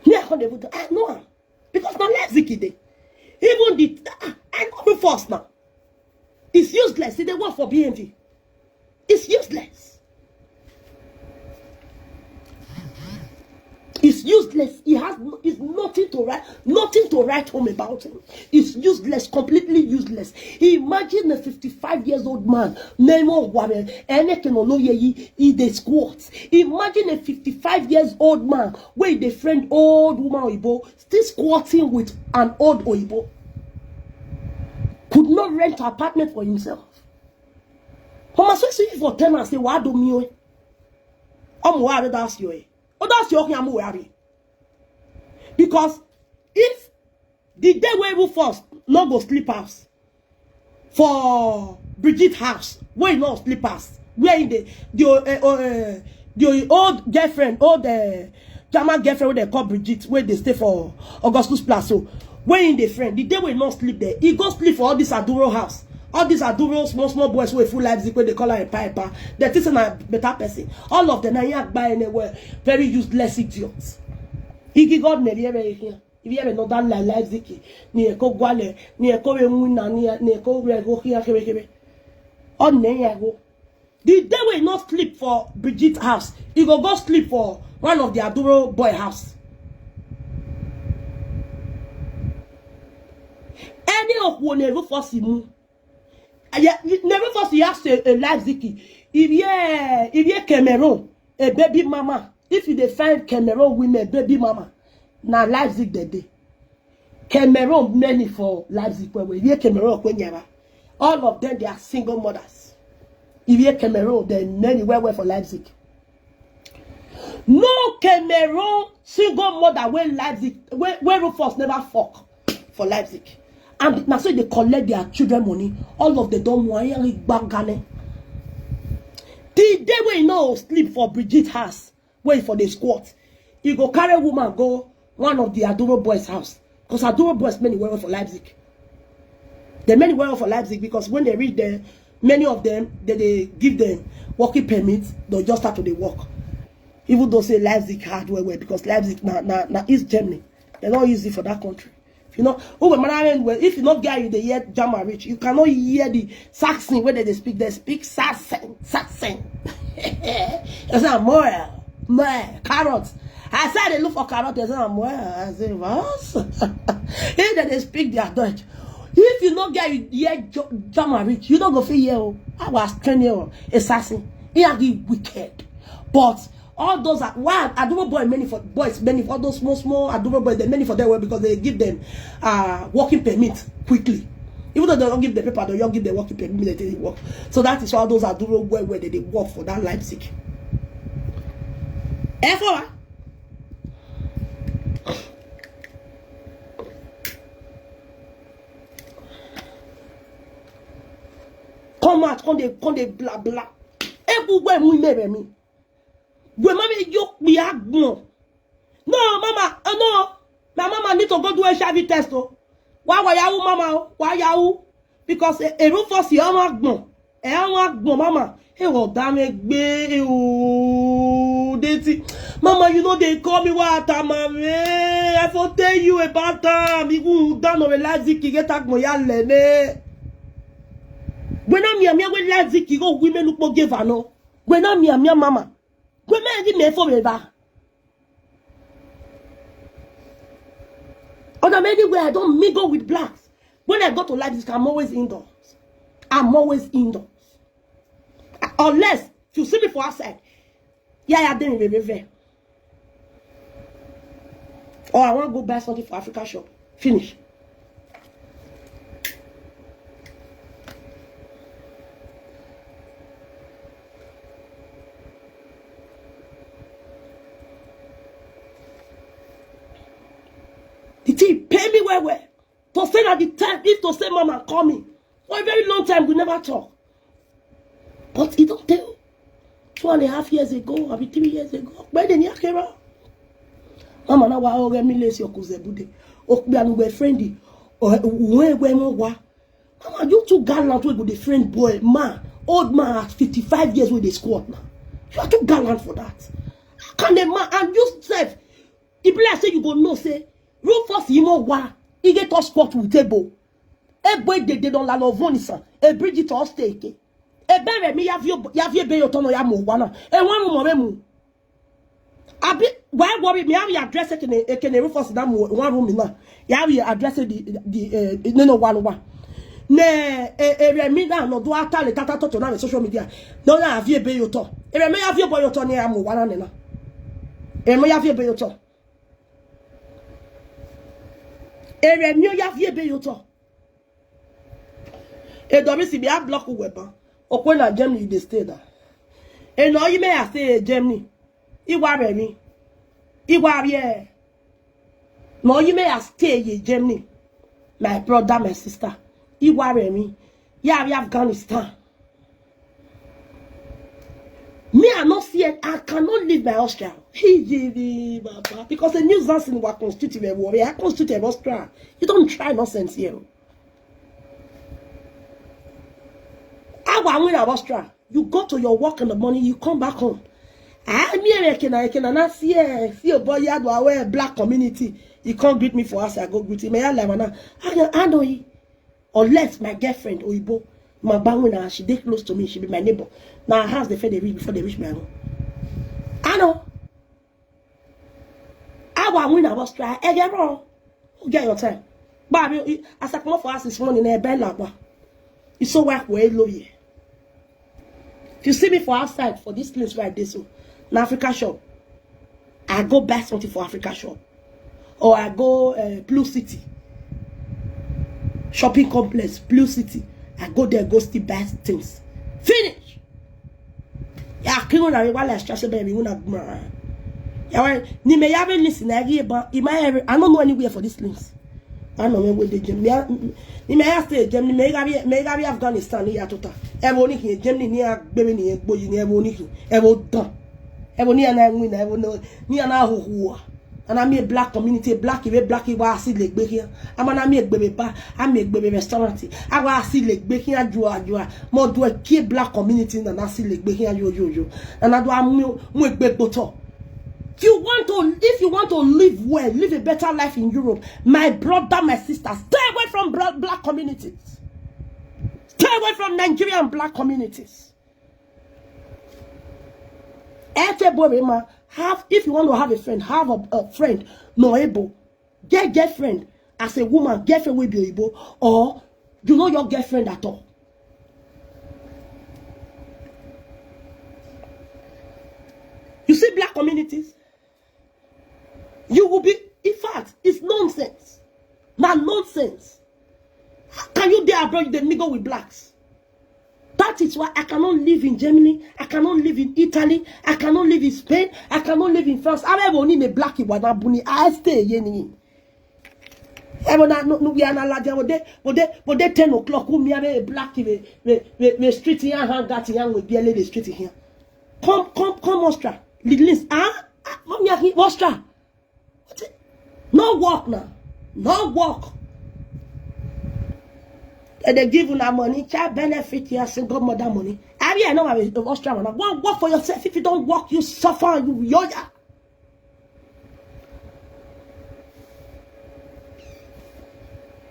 I know him. Because my Leipzig day. Even the I know Rufus now. It's useless. They work for BNV. It's useless. It's useless. It's nothing to write home about him. It's useless, completely useless. Imagine a 55 years old man, he squats. Imagine a 55 years old man where the friend old woman Oibo still squatting with an old Oibo. Could not rent an apartment for himself. How much is for 10 and say, why do me? I'm worried that's you. Oh, that's your I'm worried. Because if the day where Rufus not go sleep house for Bridget house, where not sleep house, where in the old girlfriend, German girlfriend where they call Bridget, where they stay for Augustus Plateau, where in the friend, the day will not sleep there, he go sleep for all this Aduro house. All these Aduro small boys who full lives where they call her a piper. That is a better person. All of them are by anywhere very useless idiots. He got me here. If you have another life, near Kogwale, near Koremuna, near Korego here. On go. The day will not sleep for Bridget's house. He go sleep for one of the Aduro boy house. Any of one Rufus him. Never first he asked a Leipzig. If you Cameroon, a baby mama. If you find Cameroon women, baby mama, now Leipzig the day. Cameroon many for Leipzig where you Cameroon when you all of them they are single mothers. If you Cameroon, then many where for Leipzig. No Cameroon single mother where Leipzig where Rufus never fuck for Leipzig. And now so they collect their children money. All of them don't want to bang. The day when you know sleep for Bridget's house, wait for the squat. You go carry woman go one of the Aduro boys' house. Because Aduro boys many were for Leipzig. The many well for Leipzig because when they reach there, many of them they give them working permits, they'll just start to the work. Even though say Leipzig hard well because Leipzig now East Germany. They're not easy for that country. If you know, if you not get the hear German rich, you cannot hear the Saxon where they speak. They speak Saxon. It's not more carrots. I said they look for carrots. They say more. I say what? If they speak their Dutch. If you not get hear German rich, you don't go feel here. I was training assassin. He are wicked, but. All those are why I do boy many for boys, many for all those small I do boy the many for their way because they give them working permit quickly. Even though they don't give the paper, they don't give the working permit, they work. So that is why those are do well where they work for that Leipzig. Therefore, come out, come they blah blah. Everywhere we never me. When mommy yoke me up, no, mama, no, my mama need to go do a HIV test. Oh, why you, mama? Why you? Because a Rufus, you are no, mama. Hey, well, damn it, mama, you know they call me water, mommy. I will tell you about them. You don't know Leipzig, you get at my yale. When I'm here, with Leipzig, you go women who give her no. When I'm here, mama. Women give me for me back. On anywhere I don't mingle with blacks. When I go to Leipzig, I'm always indoors. I'm always indoors. Unless if you see me for outside, yeah, then we or I want to go buy something for Africa shop. Finish. Pay me where to say at the time if to say mama call me for a very long time we never talk, but he don't tell 2.5 years ago or 3 years ago where the near came out mama na wa ore mi lesi okuzebude okpe anu be friendly or we mo wa mama you too gallant we go the friend boy man old man at 55 years with the squad now you are too gallant for that. How can the man and you self if like say you go know say Rufus yimo wa he get us sport with table e boy de don la lovonisa e Bridget or stake e bere mi yavie be yotono ya mo wa na e wan mo be mu abi why worry me how you address it in Rufus na mo one room na ya we address the no one ne e mi na no do atale tata to na social media no na avie be yoto e me yavie boy yoto na ya mo wa na ne na e me yavie be yoto ere mi o ya vie be yoto e do mi si bi a block weapon okwe na Germany dey stay da e no yi me ya say Germany iwa re mi iwa re no yi me ya stay ye Germany my brother my sister iwa re mi ya be Afghanistan me I not see it. I cannot leave my Austria. Because the New Zealand was constituted warrior. I constituted Austria. You don't try nonsense here. I want win Austria. You go to your work in the morning, you come back home. I can see a boy yard where black community. You can't greet me for us. I go greet him. I know he. Unless my girlfriend Oibo. My banguna, she dey close to me, she be my neighbor. Now her house they fed they reach before they reach my home. I know. I want win about try. I get wrong. Get your time. But as I come up for us this morning, I bend like it's so work where low here. If you see me for outside for this place right there, so in Africa shop, I go buy something for Africa shop, or I go Blue City shopping complex, Blue City. I go there, go still buy things. Finish. Yeah, I can't even while I stress baby. Yeah, ni me have listen. I don't know anywhere for these things. I don't know where they gym. Ni me have stay gym. Ni me have Afghanistan here total. Everyone here gym ni baby ni boy ni everyone here. Everyone done. Everyone ni ana win. Everyone ni ana who. And I mean black community, black I see like baking. I'm an ame baby bar, I make baby restaurant. I see like baking a jua. More do a key black community than I see like baking a yo. And I do a big bottle. If you want to live well, live a better life in Europe, my brother, my sister, stay away from black communities. Stay away from Nigerian black communities. If you want to have a friend, have a friend, no able. Get girlfriend as a woman, girlfriend will be able, or you know your girlfriend at all. You see black communities? You will be, in fact, it's nonsense. Now nonsense. Can you dare abroad the mingle with blacks? That is why I cannot live in Germany, I cannot live in Italy, I cannot live in Spain, I cannot live in France. I never only a black I stay here. We are not but they 10 o'clock, who me a black the street here, hang got young with the street here. Come, Austria. List, Austria. No work now. No work. And they give you that money, child benefit, your single mother money. I know I'm Australian. Go work for yourself. If you don't work, you suffer, you yoya.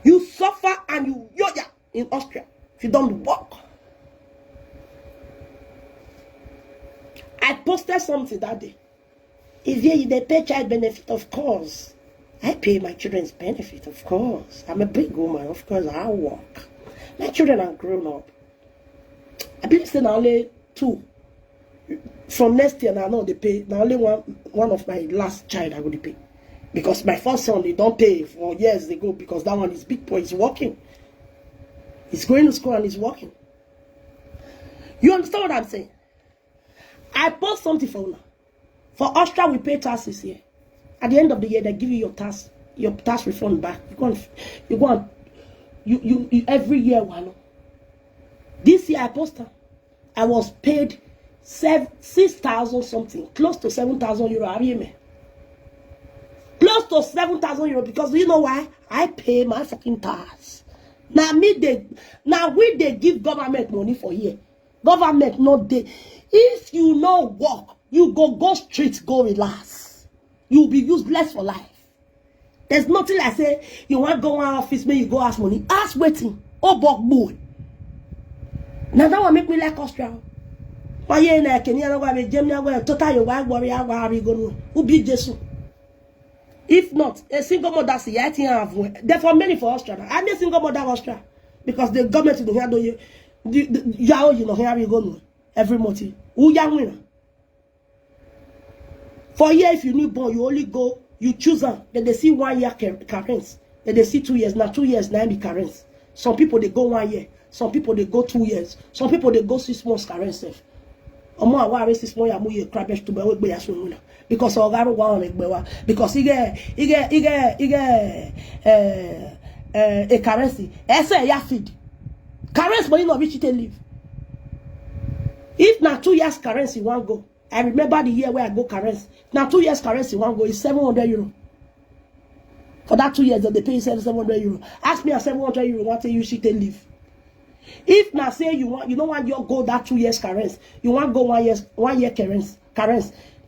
You suffer and you yoya in Austria if you don't work. I posted something that day. If they pay child benefit, of course. I pay my children's benefit, of course. I'm a big woman, of course, I work. My children are grown up. I believe it's only 2. From next year, now I know they pay. Now only one of my last child I will pay. Because my first son, they don't pay for years ago because that one is big boy, he's working. He's going to school and he's working. You understand what I'm saying? I post something for now. For Austria, we pay taxes here. At the end of the year, they give you your tax refund back. You every year one. This year I posted. I was paid 6,000 something, close to 7,000 euro. Have you me? Close to 7,000 euro because you know why? I pay my fucking tax. Now we they give government money for year. Government not they. If you no work, you go straight, go relax. You'll be useless for life. There's nothing like say you want to go to office, maybe you go ask money. Ask waiting. Oh, buck boy. Now that will make me like Austria. Why you in Kenya? Why Germany? Total you why worry? Why are you going? Who be Jesus? If not, a single mother say I think I have. Therefore, many for Austria. I'm a single mother Austria because the government is here. Do you? You know here you go every month. Who young winner? For a year, if you newborn, you only go. You choose them. Then they see 1 year carence. Then they see 2 years. Now 2 years now be carence. Some people they go 1 year. Some people they go 2 years. Some people they go 6 months carence. Omo awa 6 months amu ye crabesh to be yasununa because of garu wa megbewa because ige a carence. Ese ya feed. Carence money no reach it live. If now 2 years carence you want go. I remember the year where I go carence. Now 2 years carence you want go is 700 euro. For that 2 years that they pay 700 euro. Ask me at 700 euro what you should live. If now say you don't want your go that 2 years carence, you want go 1 year carence.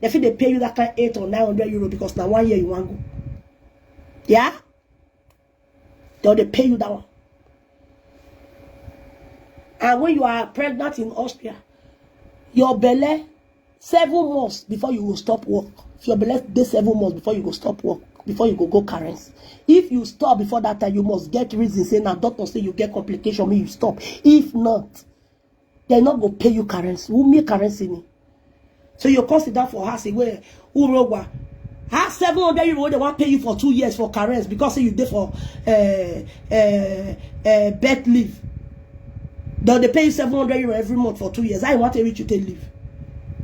If they pay you that kind 800 or 900 euro because now 1 year you want go. Yeah? They pay you that one. And when you are pregnant in Austria, your belly 7 months before you will stop work. If your belly dey 7 months before you go stop work, before you go carence. If you stop before that time, you must get reason. Say now doctor say you get complication, me you stop. If not, they're not go pay you carence. Who make carence in it? So you consider for her say where who rowa. Her 700 euro they want pay you for 2 years for carence because say you there for bed leave. They pay you 700 euro every month for 2 years. I want to reach you to leave.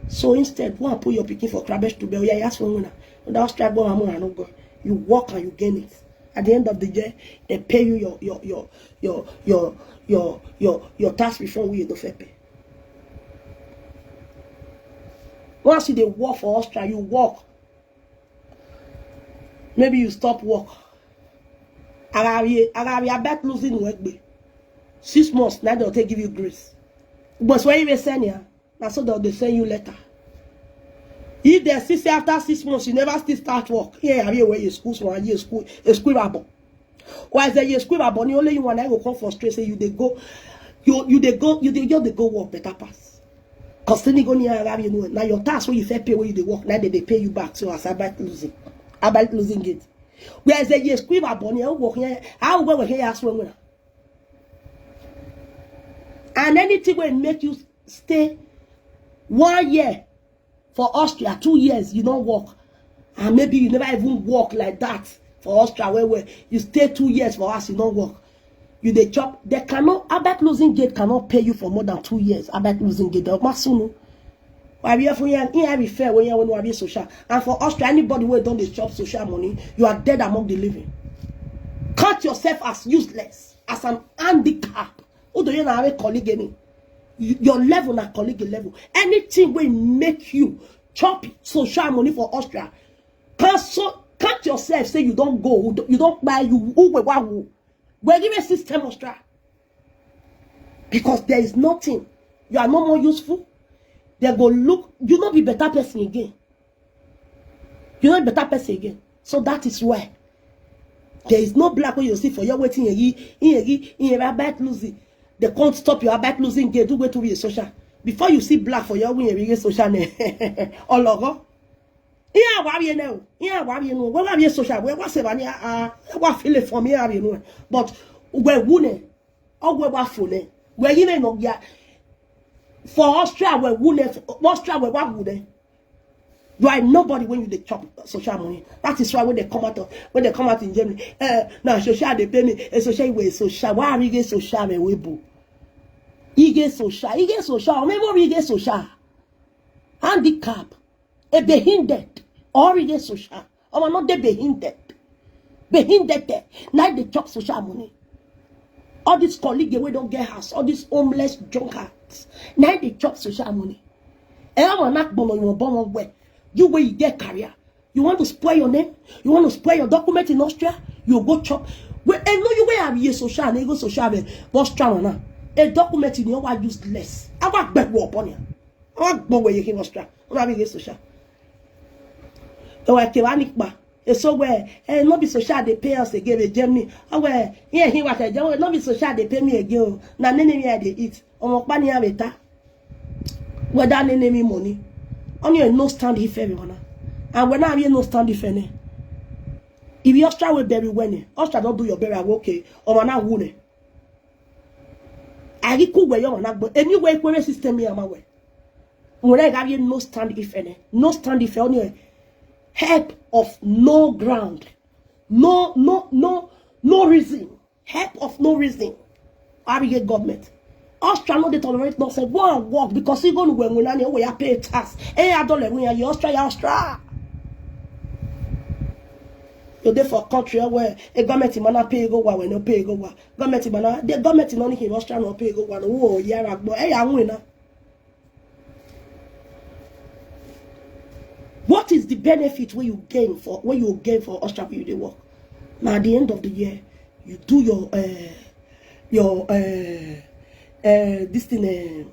So instead, go and put your picking for crabesh to be. Yeah, yes, for that's try go and no go. You work and you gain it. At the end of the day, they pay you your tax refund we don't pay. Once you they work for Austria, you work. Maybe you stop work. I bet losing work. 6 months, now they'll give you grace. But when you send you, that's so they'll send you letter. If they see after 6 months, you never still start work. Here, have you where you school, so you school, a school about. Why is there you school about? Only you want to go come for stress, say you they go, you they go work better pass. Cause then you go near you know now your task where you fair pay where you they work, now they pay you back. So as about losing it. Whereas the year school about you work here, I'll go here as well. And anything will make you stay 1 year for Austria, 2 years, you don't work. And maybe you never even work like that for Austria, where you stay 2 years for us, you don't work. You they chop. They cannot, Albert Losing Gate cannot pay you for more than 2 years. Albert Losing Gate. Why we have here fair when you want to be social. And for Austria, anybody who don't chop social money, you are dead among the living. Count yourself as useless, as an handicap. Who do you know a colleague? Your level na colleague level. Anything will make you chop social money for Austria. Count yourself, say you don't go, you don't buy, we're giving a system Austria. Because there is nothing. You are no more useful. They go look, you not be better person again. You not better person again. So that is why there is no black when you see for your waiting in a bad losing. They can't stop your bad losing gate. Do wait to be a social. Before you see black for your win a social name. All over. Yeah, what you know? Yeah, what you know? What are you social? What's it? What feel it for me? You know. But we're wounded. Or we're waffling. We're even no yeah. For Austria, we're wounded. Austria, we're wounded. You are nobody when you dey chop social money. That is why when they come out in Germany, now social they pay me. A social way social. Why are you get social me webo? You get social. Remember you get social. Handicap. A behindered. Or you get social. Or not they behindered. Behindered. Now they chop social money. All these colleagues we don't get house. All these homeless drunkards. Now they chop social money. And I'm not bomb way. You where you get career. You want to spoil your name? You want to spoil your document in Austria? You go chop. Well, and no, you where have you social and you go social but strong now. A document in your are useless. I want back upon you. I want go where you came Austria. I'm not being social. I can't ba. It's so where not be social they pay us again in Germany. Oh where here he was a not be social they pay me again. Now nene me they eat. On my money beta. Whether nene me money. Only no stand if everyone. And when I have no stand if any. If you Austria will bury when Austria don't do your burial okay or when I wound. I recall where you're not but anyway where system me my way. When I have you no stand if any. No stand if any help of no ground. No reason. Help of no reason. I get government. Austria no they tolerate no say go and work because you go to when we are pay tax. Hey, I don't let when you Austria. You're there for a country where a government man pay go when no pay go. Government man the government no in Austria no pay go one. Oh yeah, but hey, I win. What is the benefit when you gain for Austria when you work? Now at the end of the year, you do your this thing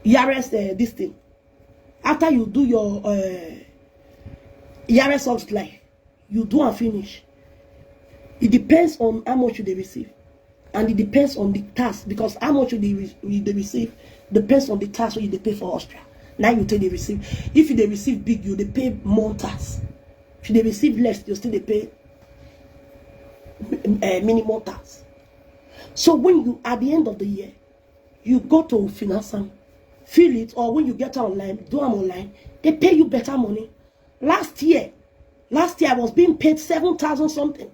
ERS this thing. After you do your ERS life, you do and finish. It depends on how much you they receive, and it depends on the tax because how much you they receive depends on the tax what you they pay for Austria. Now you take they receive. If you they receive big, you they pay more tax. If you they receive less, you still they pay minimum tax. So when you at the end of the year, you go to finance them, fill it, or when you get online, do them online, they pay you better money. Last year I was being paid 7,000 something.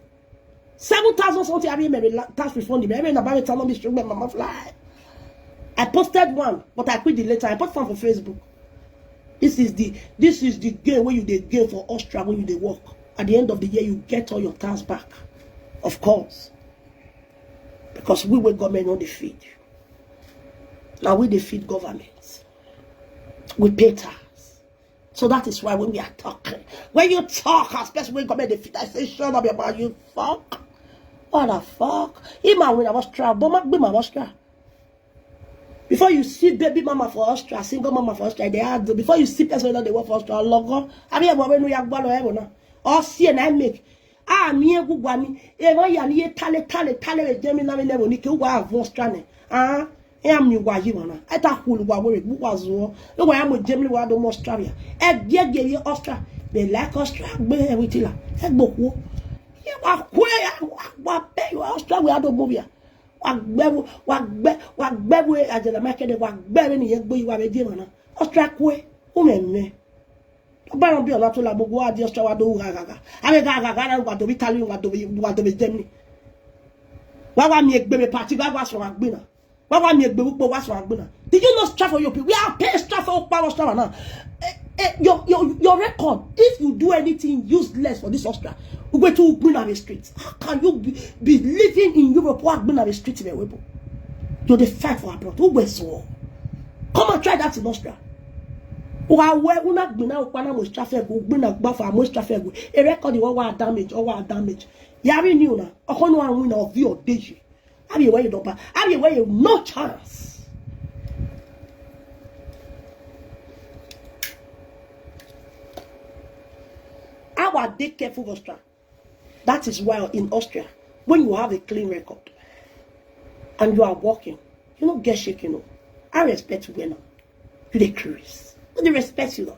7,000 something. I mean, tax refund. I mean, about time this mama fly. I posted one, but I quit the later. I put one for Facebook. This is the game where you they gain for Austria when you they work. At the end of the year, you get all your tax back, of course, because we were government on the feed. Now we defeat governments. We pay tax. So that is why when we are talking, when you talk, especially when you come in the feet, I say, shut up your mouth, you fuck. What the fuck? Even when I was trapped, but my was trapped. Before you see baby mama for Austria, single mama for Austria, they had before you see person that they work for Austria longer. I mean, when we are going to heaven, or see and I make. Ah, me a good one. Ever ya tale with Jemmy Lammy never nickel wa Austria. Ah, I am you wajimana. I thought who was war. No, I am with Jemmy Wado Australia. And dear gay Austria. They like Austria, but everything. Head book. You are where you are Austria, we are the movie. Wagbewe ajela makede wagbewe ni yegbo iwa beji mana Austria kwe o meme ba ron bi ola to la gbogbo adi Austria wa do gaga ame gaga na wa do bi Italy wa do bi Germany wa mi egbe me party wa so wa gbe na wa mi egbe pupo wa so wa gbe na. Did you not strap for your people? We are paying strap for Austria now. Your record, if you do anything useless for this Austria, we go to Bunabe Street. How can you be living in Europe while Bunabe Street? You're the fight for abroad. Who was so? Come and try that in Austria. A record is over damage, Yari knew now. A one winner of your day. Have you waited up? Have you waited? No chance. Our they careful Austria. That is why in Austria, when you have a clean record and you are walking, you don't get shaken up. I respect you now. You they curious. But they respect you now.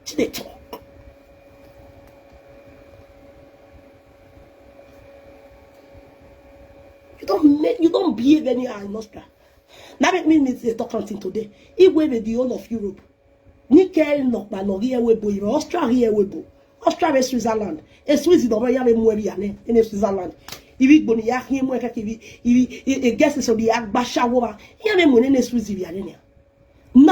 So they talk. You don't behave anyhow in Austria. Now make me they talk something today. If we the whole of Europe, Nickel no here we bo Austria here we bo. Austria Switzerland. Et Suzy don't y aller moi bien in Switzerland. Ivie boni ya rien moi ka Ivie guess so di agbacha wo ba. Ya me money in Suzy bien